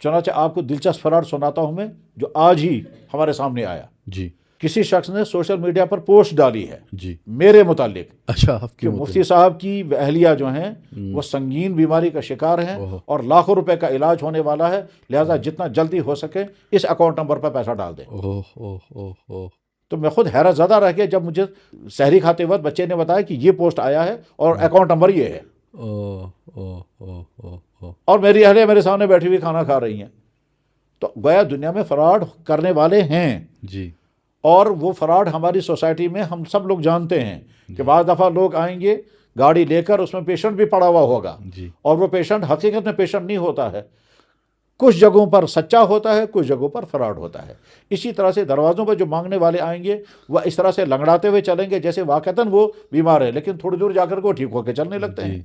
چنانچہ آپ کو دلچسپ فراڈ سناتا ہوں میں جو آج ہی ہمارے سامنے آیا. جی کسی شخص نے سوشل میڈیا پر پوسٹ ڈالی ہے جی میرے متعلق اچھا، آپ کہ مفتی صاحب کی اہلیہ جو ہیں وہ سنگین بیماری کا شکار ہیں اور لاکھوں روپے کا علاج ہونے والا ہے، لہٰذا جتنا جلدی ہو سکے اس اکاؤنٹ نمبر پر پیسہ ڈال دیں. تو میں خود حیرت زدہ رہ گیا جب مجھے سحری کھاتے وقت بچے نے بتایا کہ یہ پوسٹ آیا ہے اور اکاؤنٹ نمبر یہ ہے، اور میری اہلیہ میرے سامنے بیٹھی ہوئی کھانا کھا رہی ہیں. تو گویا دنیا میں فراڈ کرنے والے ہیں. جی اور وہ فراڈ ہماری سوسائٹی میں ہم سب لوگ جانتے ہیں کہ بعض دفعہ لوگ آئیں گے گاڑی لے کر، اس میں پیشنٹ بھی پڑا ہوا ہوگا اور وہ پیشنٹ حقیقت میں پیشنٹ نہیں ہوتا ہے. کچھ جگہوں پر سچا ہوتا ہے، کچھ جگہوں پر فراڈ ہوتا ہے. اسی طرح سے دروازوں پر جو مانگنے والے آئیں گے وہ اس طرح سے لنگڑاتے ہوئے چلیں گے جیسے واقعتاً وہ بیمار ہے، لیکن تھوڑی دور جا کر وہ ٹھیک ہو کے چلنے لگتے ہیں.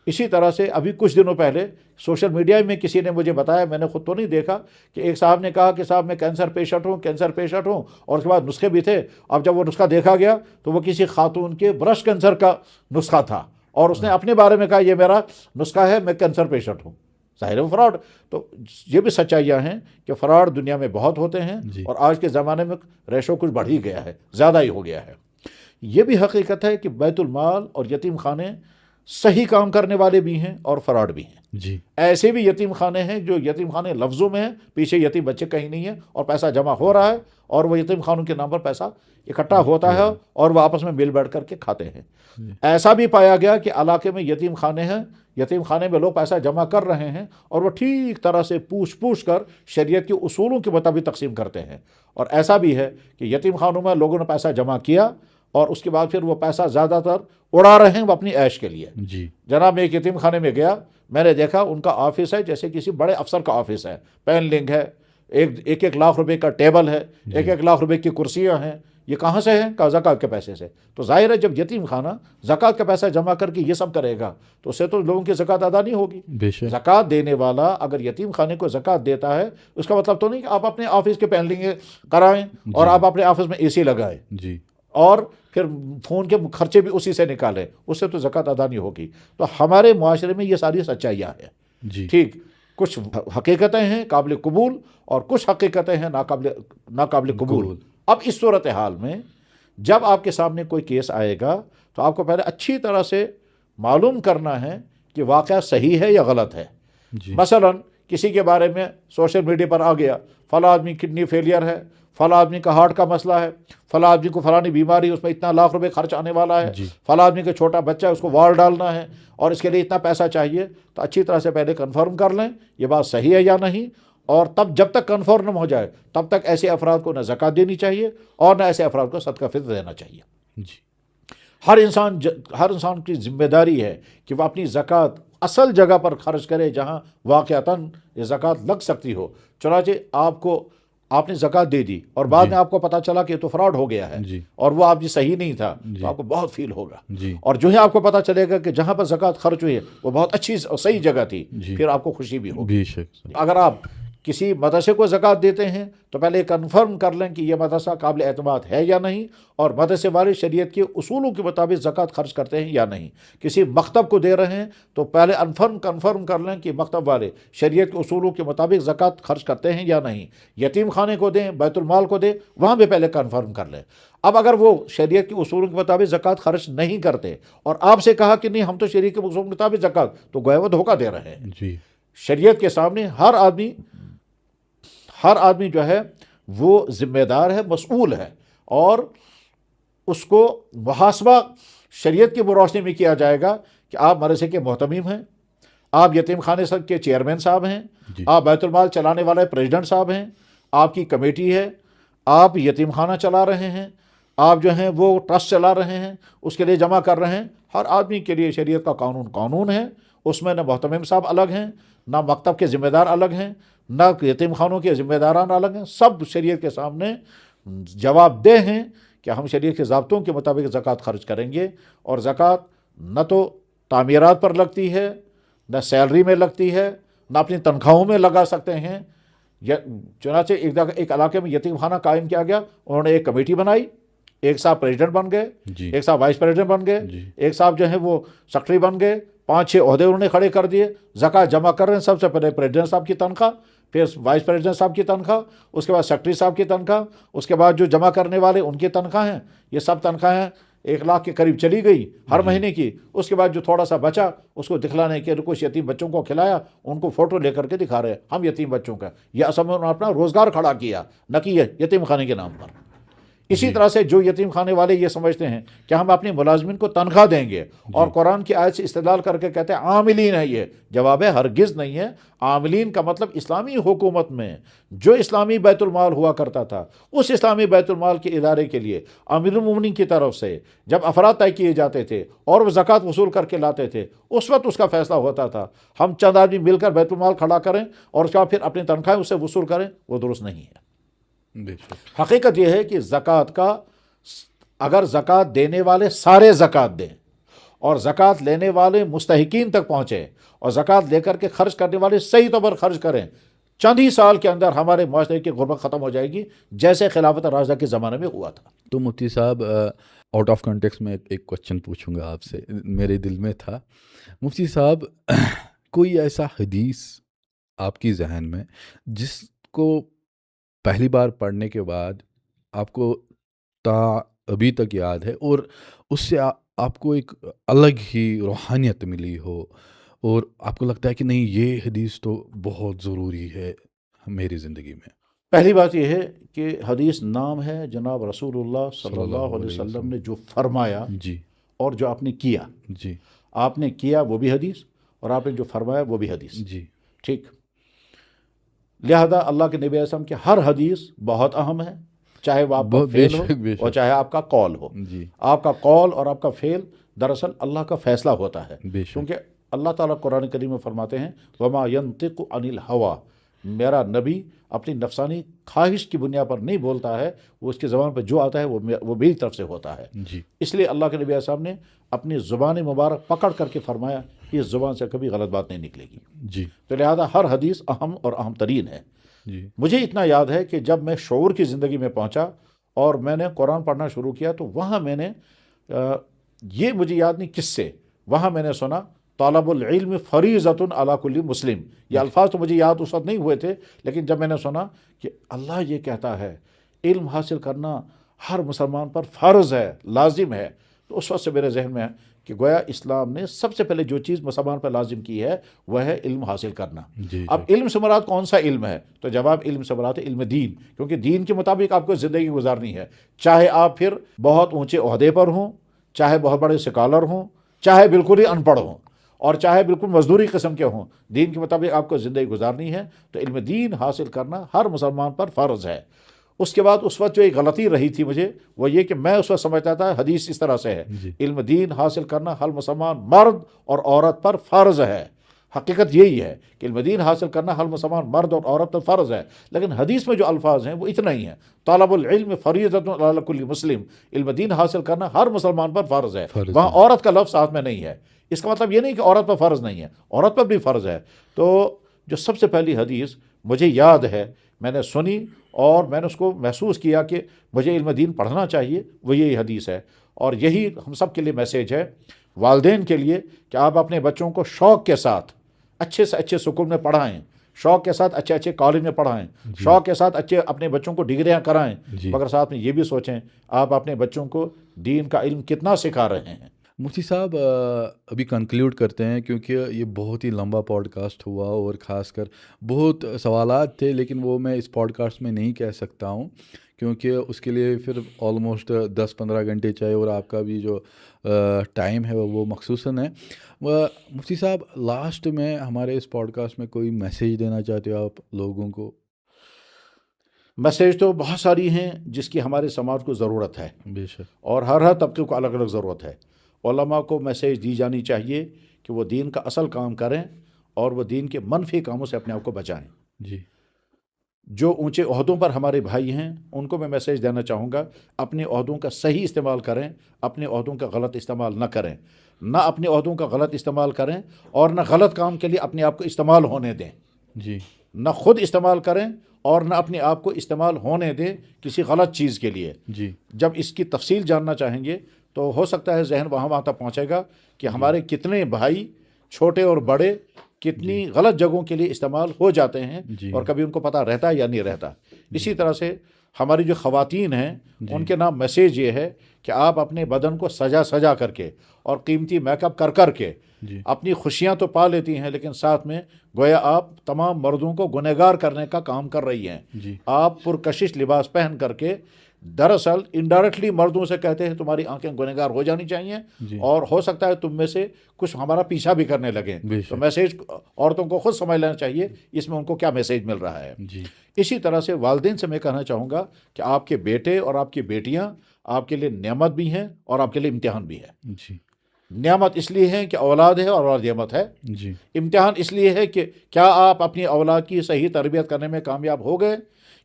اسی طرح سے ابھی کچھ دنوں پہلے سوشل میڈیا میں کسی نے مجھے بتایا، میں نے خود تو نہیں دیکھا، کہ ایک صاحب نے کہا کہ صاحب میں کینسر پیشنٹ ہوں، اور اس کے بعد نسخے بھی تھے. اب جب وہ نسخہ دیکھا گیا تو وہ کسی خاتون کے برسٹ کینسر کا نسخہ تھا، اور اس نے اپنے بارے میں کہا یہ میرا نسخہ ہے، میں کینسر پیشنٹ ہوں. ظاہر ہے فراڈ. تو یہ بھی سچائیاں ہیں کہ فراڈ دنیا میں بہت ہوتے ہیں جی. اور آج کے زمانے میں ریشو کچھ بڑھ ہی گیا ہے، زیادہ ہی ہو گیا ہے. یہ بھی حقیقت ہے کہ بیت المال اور یتیم خانے صحیح کام کرنے والے بھی ہیں اور فراڈ بھی ہیں. جی. ایسے بھی یتیم خانے ہیں جو یتیم خانے لفظوں میں ہیں، پیچھے یتیم بچے کہیں نہیں ہیں اور پیسہ جمع ہو رہا ہے اور وہ یتیم خانوں کے نام پر پیسہ اکٹھا ہوتا ہے اور وہ آپس میں مل بیٹھ کر کے کھاتے ہیں. ایسا بھی پایا گیا کہ علاقے میں یتیم خانے ہیں، یتیم خانے میں لوگ پیسہ جمع کر رہے ہیں اور وہ ٹھیک طرح سے پوچھ کر شریعت کے اصولوں کے مطابق تقسیم کرتے ہیں. اور ایسا بھی ہے کہ یتیم خانوں میں لوگوں نے پیسہ جمع کیا اور اس کے بعد پھر وہ پیسہ زیادہ تر اڑا رہے ہیں وہ اپنی عیش کے لیے. جی. جناب میں ایک یتیم خانے میں گیا، میں نے دیکھا ان کا آفس ہے جیسے کسی بڑے افسر کا آفس ہے، پینلنگ ہے، ایک لاکھ روپے کا ٹیبل ہے، 1 لاکھ روپے کی کرسیاں ہیں. یہ کہاں سے ہیں؟ کہا زکوٰۃ کے پیسے سے. تو ظاہر ہے جب یتیم خانہ زکوٰۃ کا پیسہ جمع کر کے یہ سب کرے گا تو اس سے تو لوگوں کی زکوٰۃ ادا نہیں ہوگی. بے شک. زکوٰۃ دینے والا اگر یتیم خانے کو زکوٰۃ دیتا ہے اس کا مطلب تو نہیں کہ آپ اپنے آفس کے پینلنگ کرائیں اور آپ اپنے آفس میں اے سی لگائیں جی. اور پھر فون کے خرچے بھی اسی سے نکالیں، اس سے تو زکوٰۃ ادا نہیں ہوگی. تو ہمارے معاشرے میں یہ ساری سچائیاں ہیں. جی. ٹھیک، کچھ حقیقتیں ہیں قابل قبول اور کچھ حقیقتیں ہیں ناقابل قبول. اب اس صورتحال میں جب آپ کے سامنے کوئی کیس آئے گا تو آپ کو پہلے اچھی طرح سے معلوم کرنا ہے کہ واقعہ صحیح ہے یا غلط ہے. جی. مثلا کسی کے بارے میں سوشل میڈیا پر آ گیا فلاں آدمی کڈنی فیلئر ہے، فلاں آدمی کا ہارٹ کا مسئلہ ہے، فلاں آدمی کو فلانی بیماری، اس میں اتنا لاکھ روپے خرچ آنے والا ہے، جی. فلاں آدمی کا چھوٹا بچہ ہے اس کو وال ڈالنا ہے اور اس کے لیے اتنا پیسہ چاہیے. تو اچھی طرح سے پہلے کنفرم کر لیں یہ بات صحیح ہے یا نہیں، اور تب جب تک کنفرم نہ ہو جائے تب تک ایسے افراد کو نہ زکوٰۃ دینی چاہیے اور نہ ایسے افراد کو صدقہ فطر دینا چاہیے. جی. ہر انسان کی ذمہ داری ہے کہ وہ اپنی زکوٰۃ اصل جگہ پر خرچ کرے جہاں واقعتاً یہ زکوٰۃ لگ سکتی ہو. چنانچہ آپ نے زکوٰۃ دے دی اور بعد میں آپ کو پتہ چلا کہ یہ تو فراڈ ہو گیا ہے جی. اور وہ آپ صحیح نہیں تھا تو آپ کو بہت فیل ہوگا. جی. اور جو ہے آپ کو پتہ چلے گا کہ جہاں پر زکوٰۃ خرچ ہوئی ہے وہ بہت اچھی اور صحیح جگہ تھی، جی. پھر آپ کو خوشی بھی ہوگی. بے شک. اگر آپ کسی مدرسے کو زکوٰۃ دیتے ہیں تو پہلے کنفرم کر لیں کہ یہ مدرسہ قابل اعتماد ہے یا نہیں اور مدرسے والے شریعت کے اصولوں کے مطابق زکوٰۃ خرچ کرتے ہیں یا نہیں. کسی مکتب کو دے رہے ہیں تو پہلے کنفرم کر لیں کہ مکتب والے شریعت کے اصولوں کے مطابق زکوٰۃ خرچ کرتے ہیں یا نہیں. یتیم خانے کو دیں، بیت المال کو دیں، وہاں بھی پہلے کنفرم کر لیں. اب اگر وہ شریعت کے اصولوں کے مطابق زکوٰۃ خرچ نہیں کرتے اور آپ سے کہا کہ نہیں ہم تو شریعت کے اصولوں کے مطابق زکوٰۃ، تو گویا وہ دھوکہ دے رہے ہیں. جی. شریعت کے سامنے ہر آدمی جو ہے وہ ذمہ دار ہے، مسئول ہے اور اس کو محاسبہ شریعت کی روشنی میں کیا جائے گا کہ آپ مدرسے کے محتمیم ہیں، آپ یتیم خانے کے چیئرمین صاحب ہیں، جی. آپ بیت المال چلانے والے پریزیڈنٹ صاحب ہیں، آپ کی کمیٹی ہے، آپ یتیم خانہ چلا رہے ہیں، آپ جو ہیں وہ ٹرسٹ چلا رہے ہیں، اس کے لیے جمع کر رہے ہیں. ہر آدمی کے لیے شریعت کا قانون ہے، اس میں نہ محتمم صاحب الگ ہیں، نہ مکتب کے ذمہ دار الگ ہیں، نہ یتیم خانوں کے ذمہ داران الگ ہیں. سب شریعت کے سامنے جواب دہ ہیں کہ ہم شریعت کے ضابطوں کے مطابق زکوٰۃ خرچ کریں گے. اور زکوٰۃ نہ تو تعمیرات پر لگتی ہے، نہ سیلری میں لگتی ہے، نہ اپنی تنخواہوں میں لگا سکتے ہیں. چنانچہ ایک علاقے میں یتیم خانہ قائم کیا گیا، انہوں نے ایک کمیٹی بنائی، ایک صاحب پریزیڈنٹ بن گئے، جی. ایک صاحب وائس پریزیڈنٹ بن گئے، جی. ایک صاحب جو ہیں وہ سیکرٹری بن گئے، 5-6 عہدے انہوں نے کھڑے کر دیے. زکوٰۃ جمع کر رہے ہیں، سب سے پہلے پریزیڈنٹ صاحب کی تنخواہ، پھر وائس پریزیڈنٹ صاحب کی تنخواہ، اس کے بعد سیکرٹری صاحب کی تنخواہ، اس کے بعد جو جمع کرنے والے ان کی تنخواہیں. یہ سب تنخواہیں 1 لاکھ کے قریب چلی گئی ہر مہینے کی. اس کے بعد جو تھوڑا سا بچا اس کو دکھلانے کے کچھ یتیم بچوں کو کھلایا، ان کو فوٹو لے کر کے دکھا رہے ہیں ہم یتیم بچوں کا. یہ اصل میں انہوں نے اپنا روزگار کھڑا کیا، نہ کہ یتیم خانے کے نام پر. اسی طرح سے جو یتیم خانے والے یہ سمجھتے ہیں کہ ہم اپنے ملازمین کو تنخواہ دیں گے اور قرآن کی آیت سے استدلال کر کے کہتے ہیں عاملین ہے. یہ جواب ہے ہرگز نہیں ہے. عاملین کا مطلب اسلامی حکومت میں جو اسلامی بیت المال ہوا کرتا تھا، اس اسلامی بیت المال کے ادارے کے لیے امیر المومنین کی طرف سے جب افراد طے کیے جاتے تھے اور وہ زکوٰۃ وصول کر کے لاتے تھے، اس وقت اس کا فیصلہ ہوتا تھا. ہم چند آدمی مل کر بیت المال کھڑا کریں اور اس کا پھر اپنی تنخواہیں اس سے وصول کریں، وہ درست نہیں ہے. حقیقت یہ ہے کہ اگر زکوٰۃ دینے والے سارے زکوٰۃ دیں اور زکوٰۃ لینے والے مستحقین تک پہنچے اور زکوٰۃ لے کر کے خرچ کرنے والے صحیح طور پر خرچ کریں، چند ہی سال کے اندر ہمارے معاشرے کی غربت ختم ہو جائے گی، جیسے خلافت راشدہ کے زمانے میں ہوا تھا. تو مفتی صاحب آؤٹ آف کانٹیکسٹ میں ایک کوشچن پوچھوں گا آپ سے، میرے دل میں تھا. مفتی صاحب کوئی ایسا حدیث آپ کی ذہن میں جس کو پہلی بار پڑھنے کے بعد آپ کو تا ابھی تک یاد ہے، اور اس سے آپ کو ایک الگ ہی روحانیت ملی ہو، اور آپ کو لگتا ہے کہ نہیں یہ حدیث تو بہت ضروری ہے میری زندگی میں؟ پہلی بات یہ ہے کہ حدیث نام ہے جناب رسول اللہ صلی صلی اللہ اللہ علیہ علیہ وسلم وسلم۔ نے جو فرمایا جی اور جو آپ نے کیا، جی آپ نے کیا وہ بھی حدیث، اور آپ نے جو فرمایا وہ بھی حدیث، جی ٹھیک۔ لہذا اللہ کے نبی علیہ السلام کی ہر حدیث بہت اہم ہے، چاہے وہ آپ کا بے فعل ہو شک بے اور شک۔ چاہے آپ کا قول ہو۔ جی آپ کا قول اور آپ کا فعل دراصل اللہ کا فیصلہ ہوتا ہے، بے شک۔ کیونکہ اللہ تعالیٰ قرآن کریم میں فرماتے ہیں وما ينطق عن الہوا، میرا نبی اپنی نفسانی خواہش کی بنیاد پر نہیں بولتا ہے، وہ اس کی زبان پہ جو آتا ہے وہ میری طرف سے ہوتا ہے۔ جی اس لیے اللہ کے نبی علیہ السلام نے اپنی زبان مبارک پکڑ کر کے فرمایا کہ اس زبان سے کبھی غلط بات نہیں نکلے گی، جی تو لہذا ہر حدیث اہم اور اہم ترین ہے۔ جی مجھے اتنا یاد ہے کہ جب میں شعور کی زندگی میں پہنچا اور میں نے قرآن پڑھنا شروع کیا تو وہاں میں نے یہ مجھے یاد نہیں کس سے، وہاں میں نے سنا طالب العلم فریضۃ علی کل مسلم۔ یہ الفاظ تو مجھے یاد اس وقت نہیں ہوئے تھے، لیکن جب میں نے سنا کہ اللہ یہ کہتا ہے علم حاصل کرنا ہر مسلمان پر فرض ہے، لازم ہے، تو اس وقت سے میرے ذہن میں ہے کہ گویا اسلام نے سب سے پہلے جو چیز مسلمان پر لازم کی ہے وہ ہے علم حاصل کرنا۔ جی اب علم سے مراد کون سا علم ہے؟ تو جواب علم سے مراد ہے علم دین، کیونکہ دین کے مطابق آپ کو زندگی گزارنی ہے، چاہے آپ پھر بہت اونچے عہدے پر ہوں، چاہے بہت بڑے سکالر ہوں، چاہے بالکل ہی ان پڑھ ہوں، اور چاہے بالکل مزدوری قسم کے ہوں، دین کے مطابق آپ کو زندگی گزارنی ہے، تو علم دین حاصل کرنا ہر مسلمان پر فرض ہے۔ اس کے بعد اس وقت جو ایک غلطی رہی تھی مجھے وہ یہ کہ میں اس وقت سمجھتا تھا حدیث اس طرح سے ہے، جی علم دین حاصل کرنا ہر مسلمان مرد اور عورت پر فرض ہے۔ حقیقت یہی ہے کہ علم دین حاصل کرنا ہر مسلمان مرد اور عورت پر فرض ہے، لیکن حدیث میں جو الفاظ ہیں وہ اتنا ہی ہیں، طالب العلم فریضۃ علی کل مسلم، علم دین حاصل کرنا ہر مسلمان پر فرض ہے، فرض وہاں ہے۔ عورت کا لفظ ساتھ میں نہیں ہے۔ اس کا مطلب یہ نہیں کہ عورت پر فرض نہیں ہے، عورت پر بھی فرض ہے۔ تو جو سب سے پہلی حدیث مجھے یاد ہے میں نے سنی اور میں نے اس کو محسوس کیا کہ مجھے علم دین پڑھنا چاہیے، وہ یہی حدیث ہے، اور یہی ہم سب کے لیے میسیج ہے، والدین کے لیے، کہ آپ اپنے بچوں کو شوق کے ساتھ اچھے سے اچھے سکول میں پڑھائیں، شوق کے ساتھ اچھے اچھے کالج میں پڑھائیں، شوق کے ساتھ اچھے اپنے بچوں کو ڈگریاں کرائیں، جی مگر ساتھ میں یہ بھی سوچیں آپ اپنے بچوں کو دین کا علم کتنا سکھا رہے ہیں۔ مفتی صاحب ابھی کنکلیوڈ کرتے ہیں، کیونکہ یہ بہت ہی لمبا پوڈ کاسٹ ہوا، اور خاص کر بہت سوالات تھے، لیکن وہ میں اس پوڈ کاسٹ میں نہیں کہہ سکتا ہوں، کیونکہ اس کے لیے پھر آلموسٹ 10-15 گھنٹے چاہیے، اور آپ کا بھی جو ٹائم ہے وہ مخصوصاً ہے۔ مفتی صاحب لاسٹ میں ہمارے اس پوڈ کاسٹ میں کوئی میسیج دینا چاہتے ہو آپ لوگوں کو؟ میسیج تو بہت ساری ہیں جس کی ہمارے سماج کو ضرورت ہے، بے شک اور ہر طبقے کو الگ الگ ضرورت ہے۔ علماء کو میسیج دی جانی چاہیے کہ وہ دین کا اصل کام کریں اور وہ دین کے منفی کاموں سے اپنے آپ کو بچائیں۔ جی جو اونچے عہدوں پر ہمارے بھائی ہیں ان کو میں میسیج دینا چاہوں گا، اپنے عہدوں کا صحیح استعمال کریں، اپنے عہدوں کا غلط استعمال نہ کریں، نہ اپنے عہدوں کا غلط استعمال کریں اور نہ غلط کام کے لیے اپنے آپ کو استعمال ہونے دیں، جی نہ خود استعمال کریں اور نہ اپنے آپ کو استعمال ہونے دیں کسی غلط چیز کے لیے۔ جی جب اس کی تفصیل جاننا چاہیں گے تو ہو سکتا ہے ذہن وہاں تک پہنچے گا کہ ہمارے کتنے بھائی چھوٹے اور بڑے کتنی غلط جگہوں کے لیے استعمال ہو جاتے ہیں، جی اور کبھی ان کو پتہ رہتا ہے یا نہیں رہتا۔ اسی طرح سے ہماری جو خواتین ہیں ان کے نام میسیج یہ ہے کہ آپ اپنے بدن کو سجا کر کے اور قیمتی میک اپ کر کے جی اپنی خوشیاں تو پا لیتی ہیں، لیکن ساتھ میں گویا آپ تمام مردوں کو گنہگار کرنے کا کام کر رہی ہیں۔ جی آپ پرکشش لباس پہن کر کے دراصل انڈائریکٹلی مردوں سے کہتے ہیں تمہاری آنکھیں گنہگار ہو جانی چاہیے، جی اور ہو سکتا ہے تم میں سے کچھ ہمارا پیچھا بھی کرنے لگیں۔ بے تو شک میسیج عورتوں کو خود سمجھ لینا چاہیے اس میں ان کو کیا میسیج مل رہا ہے۔ جی اسی طرح سے والدین سے میں کہنا چاہوں گا کہ آپ کے بیٹے اور آپ کی بیٹیاں آپ کے لیے نعمت بھی ہیں اور آپ کے لیے امتحان بھی ہے۔ جی نعمت اس لیے ہے کہ اولاد ہے اور اولاد نعمت ہے، جی امتحان اس لیے ہے کہ کیا آپ اپنی اولاد کی صحیح تربیت کرنے میں کامیاب ہو گئے،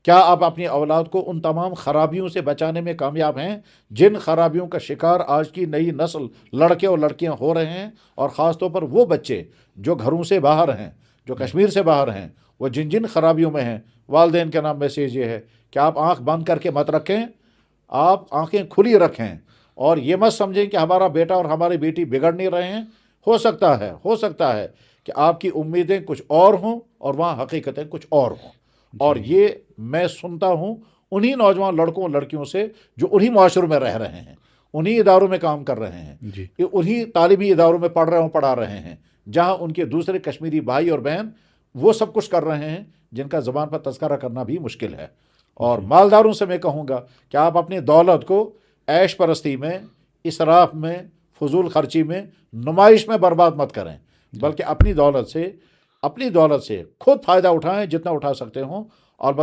کیا آپ اپنی اولاد کو ان تمام خرابیوں سے بچانے میں کامیاب ہیں جن خرابیوں کا شکار آج کی نئی نسل لڑکے اور لڑکیاں ہو رہے ہیں، اور خاص طور پر وہ بچے جو گھروں سے باہر ہیں، جو کشمیر سے باہر ہیں، وہ جن خرابیوں میں ہیں۔ والدین کے نام میسیج یہ ہے کہ آپ آنکھ بند کر کے مت رکھیں، آپ آنکھیں کھلی رکھیں، اور یہ مت سمجھیں کہ ہمارا بیٹا اور ہماری بیٹی بگڑ نہیں رہے ہیں، ہو سکتا ہے کہ آپ کی امیدیں کچھ اور ہوں اور وہاں حقیقتیں کچھ اور ہوں. اور یہ میں سنتا ہوں انہی نوجوان لڑکوں اور لڑکیوں سے جو انہی معاشروں میں رہ رہے ہیں, انہی اداروں میں کام کر رہے ہیں, جی انہی تعلیمی اداروں میں پڑھا رہے ہیں, جہاں ان کے دوسرے کشمیری بھائی اور بہن وہ سب کچھ کر رہے ہیں جن کا زبان پر تذکرہ کرنا بھی مشکل ہے. اور مالداروں سے میں کہوں گا کہ آپ اپنی دولت کو عیش پرستی میں, اسراف میں, فضول خرچی میں, نمائش میں برباد مت کریں, بلکہ اپنی دولت سے خود فائدہ اٹھائیں جتنا اٹھا سکتے ہوں. اور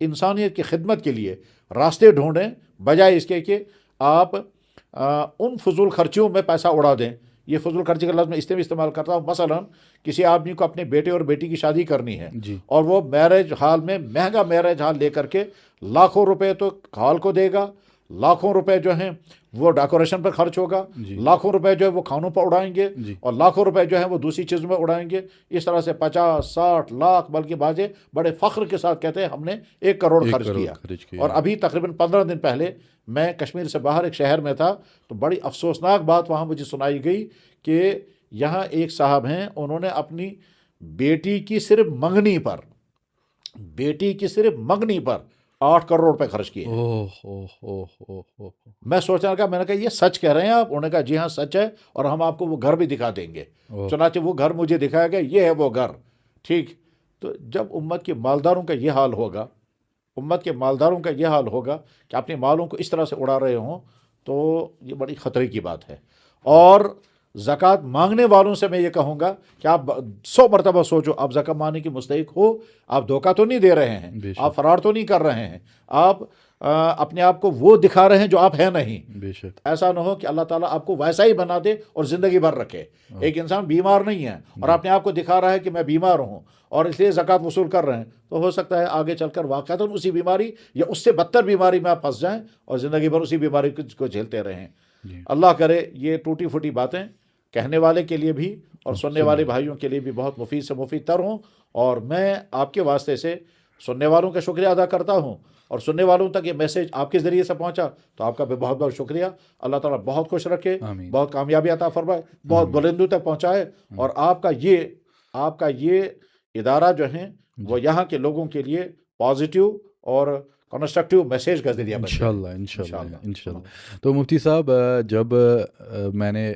انسانیت کی خدمت کے لیے راستے ڈھونڈیں, بجائے اس کے کہ آپ ان فضول خرچیوں میں پیسہ اڑا دیں. یہ فضول خرچی کا لفظ میں اس لیے بھی استعمال کرتا ہوں, مثلا کسی آدمی کو اپنے بیٹے اور بیٹی کی شادی کرنی ہے اور وہ میرج ہال میں مہنگا میرج ہال لے کر کے لاکھوں روپے تو ہال کو دے گا, لاکھوں روپے جو ہیں وہ ڈیکوریشن پر خرچ ہوگا, لاکھوں روپے جو ہے وہ کھانوں پر اڑائیں گے, اور لاکھوں روپے جو ہے وہ دوسری چیزوں میں اڑائیں گے. اس طرح سے 50-60 لاکھ, بلکہ بعضے بڑے فخر کے ساتھ کہتے ہیں ہم نے 1 کروڑ خرچ کیا. اور ابھی تقریباً 15 دن پہلے میں کشمیر سے باہر ایک شہر میں تھا, تو بڑی افسوسناک بات وہاں مجھے سنائی گئی کہ یہاں ایک صاحب ہیں, انہوں نے اپنی بیٹی کی صرف منگنی پر 8 کروڑ روپے خرچ کیے. میں سوچنے لگا, میں نے کہا یہ سچ کہہ رہے ہیں آپ؟ انہوں نے کہا جی ہاں سچ ہے, اور ہم آپ کو وہ گھر بھی دکھا دیں گے. چنانچہ وہ گھر مجھے دکھایا گیا, یہ ہے وہ گھر. ٹھیک, تو جب امت کے مالداروں کا یہ حال ہوگا کہ اپنے مالوں کو اس طرح سے اڑا رہے ہوں, تو یہ بڑی خطرے کی بات ہے. اور زکوٰۃ مانگنے والوں سے میں یہ کہوں گا کہ آپ 100 مرتبہ سوچو, آپ زکوٰۃ مانگنے کی مستحق ہو, آپ دھوکہ تو نہیں دے رہے ہیں, آپ فراڈ تو نہیں کر رہے ہیں, آپ اپنے آپ کو وہ دکھا رہے ہیں جو آپ ہیں نہیں. ایسا نہ ہو کہ اللہ تعالیٰ آپ کو ویسا ہی بنا دے اور زندگی بھر رکھے. ایک انسان بیمار نہیں ہے اور اپنے آپ کو دکھا رہا ہے کہ میں بیمار ہوں اور اس لیے زکوٰۃ وصول کر رہے ہیں, تو ہو سکتا ہے آگے چل کر واقعتاً اسی بیماری یا اس سے بدتر بیماری میں آپ پھنس جائیں اور زندگی بھر اسی بیماری کو جھیلتے رہیں. اللہ کرے یہ ٹوٹی پھوٹی باتیں کہنے والے کے لیے بھی اور سننے والے بھائیوں کے لیے بھی بہت مفید سے مفید تر ہوں. اور میں آپ کے واسطے سے سننے والوں کا شکریہ ادا کرتا ہوں, اور سننے والوں تک یہ میسیج آپ کے ذریعے سے پہنچا تو آپ کا بھی بہت بہت شکریہ. اللہ تعالیٰ بہت خوش رکھے, بہت کامیابی عطا فرمائے, بہت بلندوں تک پہنچائے, اور آپ کا یہ ادارہ جو ہیں وہ یہاں کے لوگوں کے لیے پازیٹیو اور کنسٹرکٹیو میسیج کا ذریعہ بنے. انشاءاللہ. تو مفتی صاحب, جب میں نے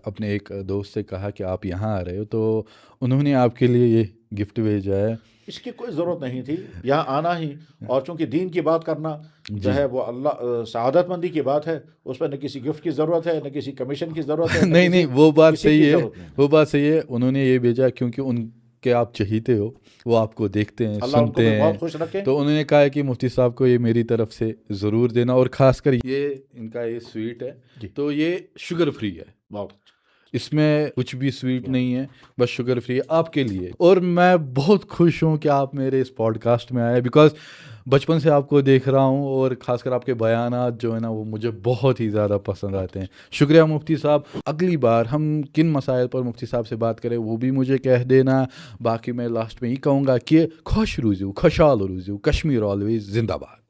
اپنے ایک دوست سے کہا کہ آپ یہاں آ رہے ہو, تو انہوں نے آپ کے لیے یہ گفٹ بھیجا ہے. اس کی کوئی ضرورت نہیں تھی یہاں آنا ہی, اور چونکہ دین کی بات کرنا جو ہے وہ اللہ سعادت مندی کی بات ہے, اس پہ نہ کسی گفٹ کی ضرورت ہے, نہ کسی کمیشن کی ضرورت ہے. نہیں, وہ بات صحیح ہے, انہوں نے یہ بھیجا کیونکہ ان کے آپ چہیتے ہو, وہ آپ کو دیکھتے ہیں, سنتے ہیں, بہت خوش رکھے. تو انہوں نے کہا کہ مفتی صاحب کو یہ میری طرف سے ضرور دینا, اور خاص کر یہ ان کا یہ سویٹ ہے, تو یہ شوگر فری ہے, اس میں کچھ بھی سویٹ نہیں ہے, بس شوگر فری ہے آپ کے لیے. اور میں بہت خوش ہوں کہ آپ میرے اس پوڈ کاسٹ میں آئے, بیکاز بچپن سے آپ کو دیکھ رہا ہوں, اور خاص کر آپ کے بیانات جو ہے نا وہ مجھے بہت ہی زیادہ پسند آتے ہیں. شکریہ مفتی صاحب. اگلی بار ہم کن مسائل پر مفتی صاحب سے بات کریں وہ بھی مجھے کہہ دینا. باقی میں لاسٹ میں یہ کہوں گا کہ خوش روزیو, خوشحال روزیو, کشمیر آلویز زندہ باد.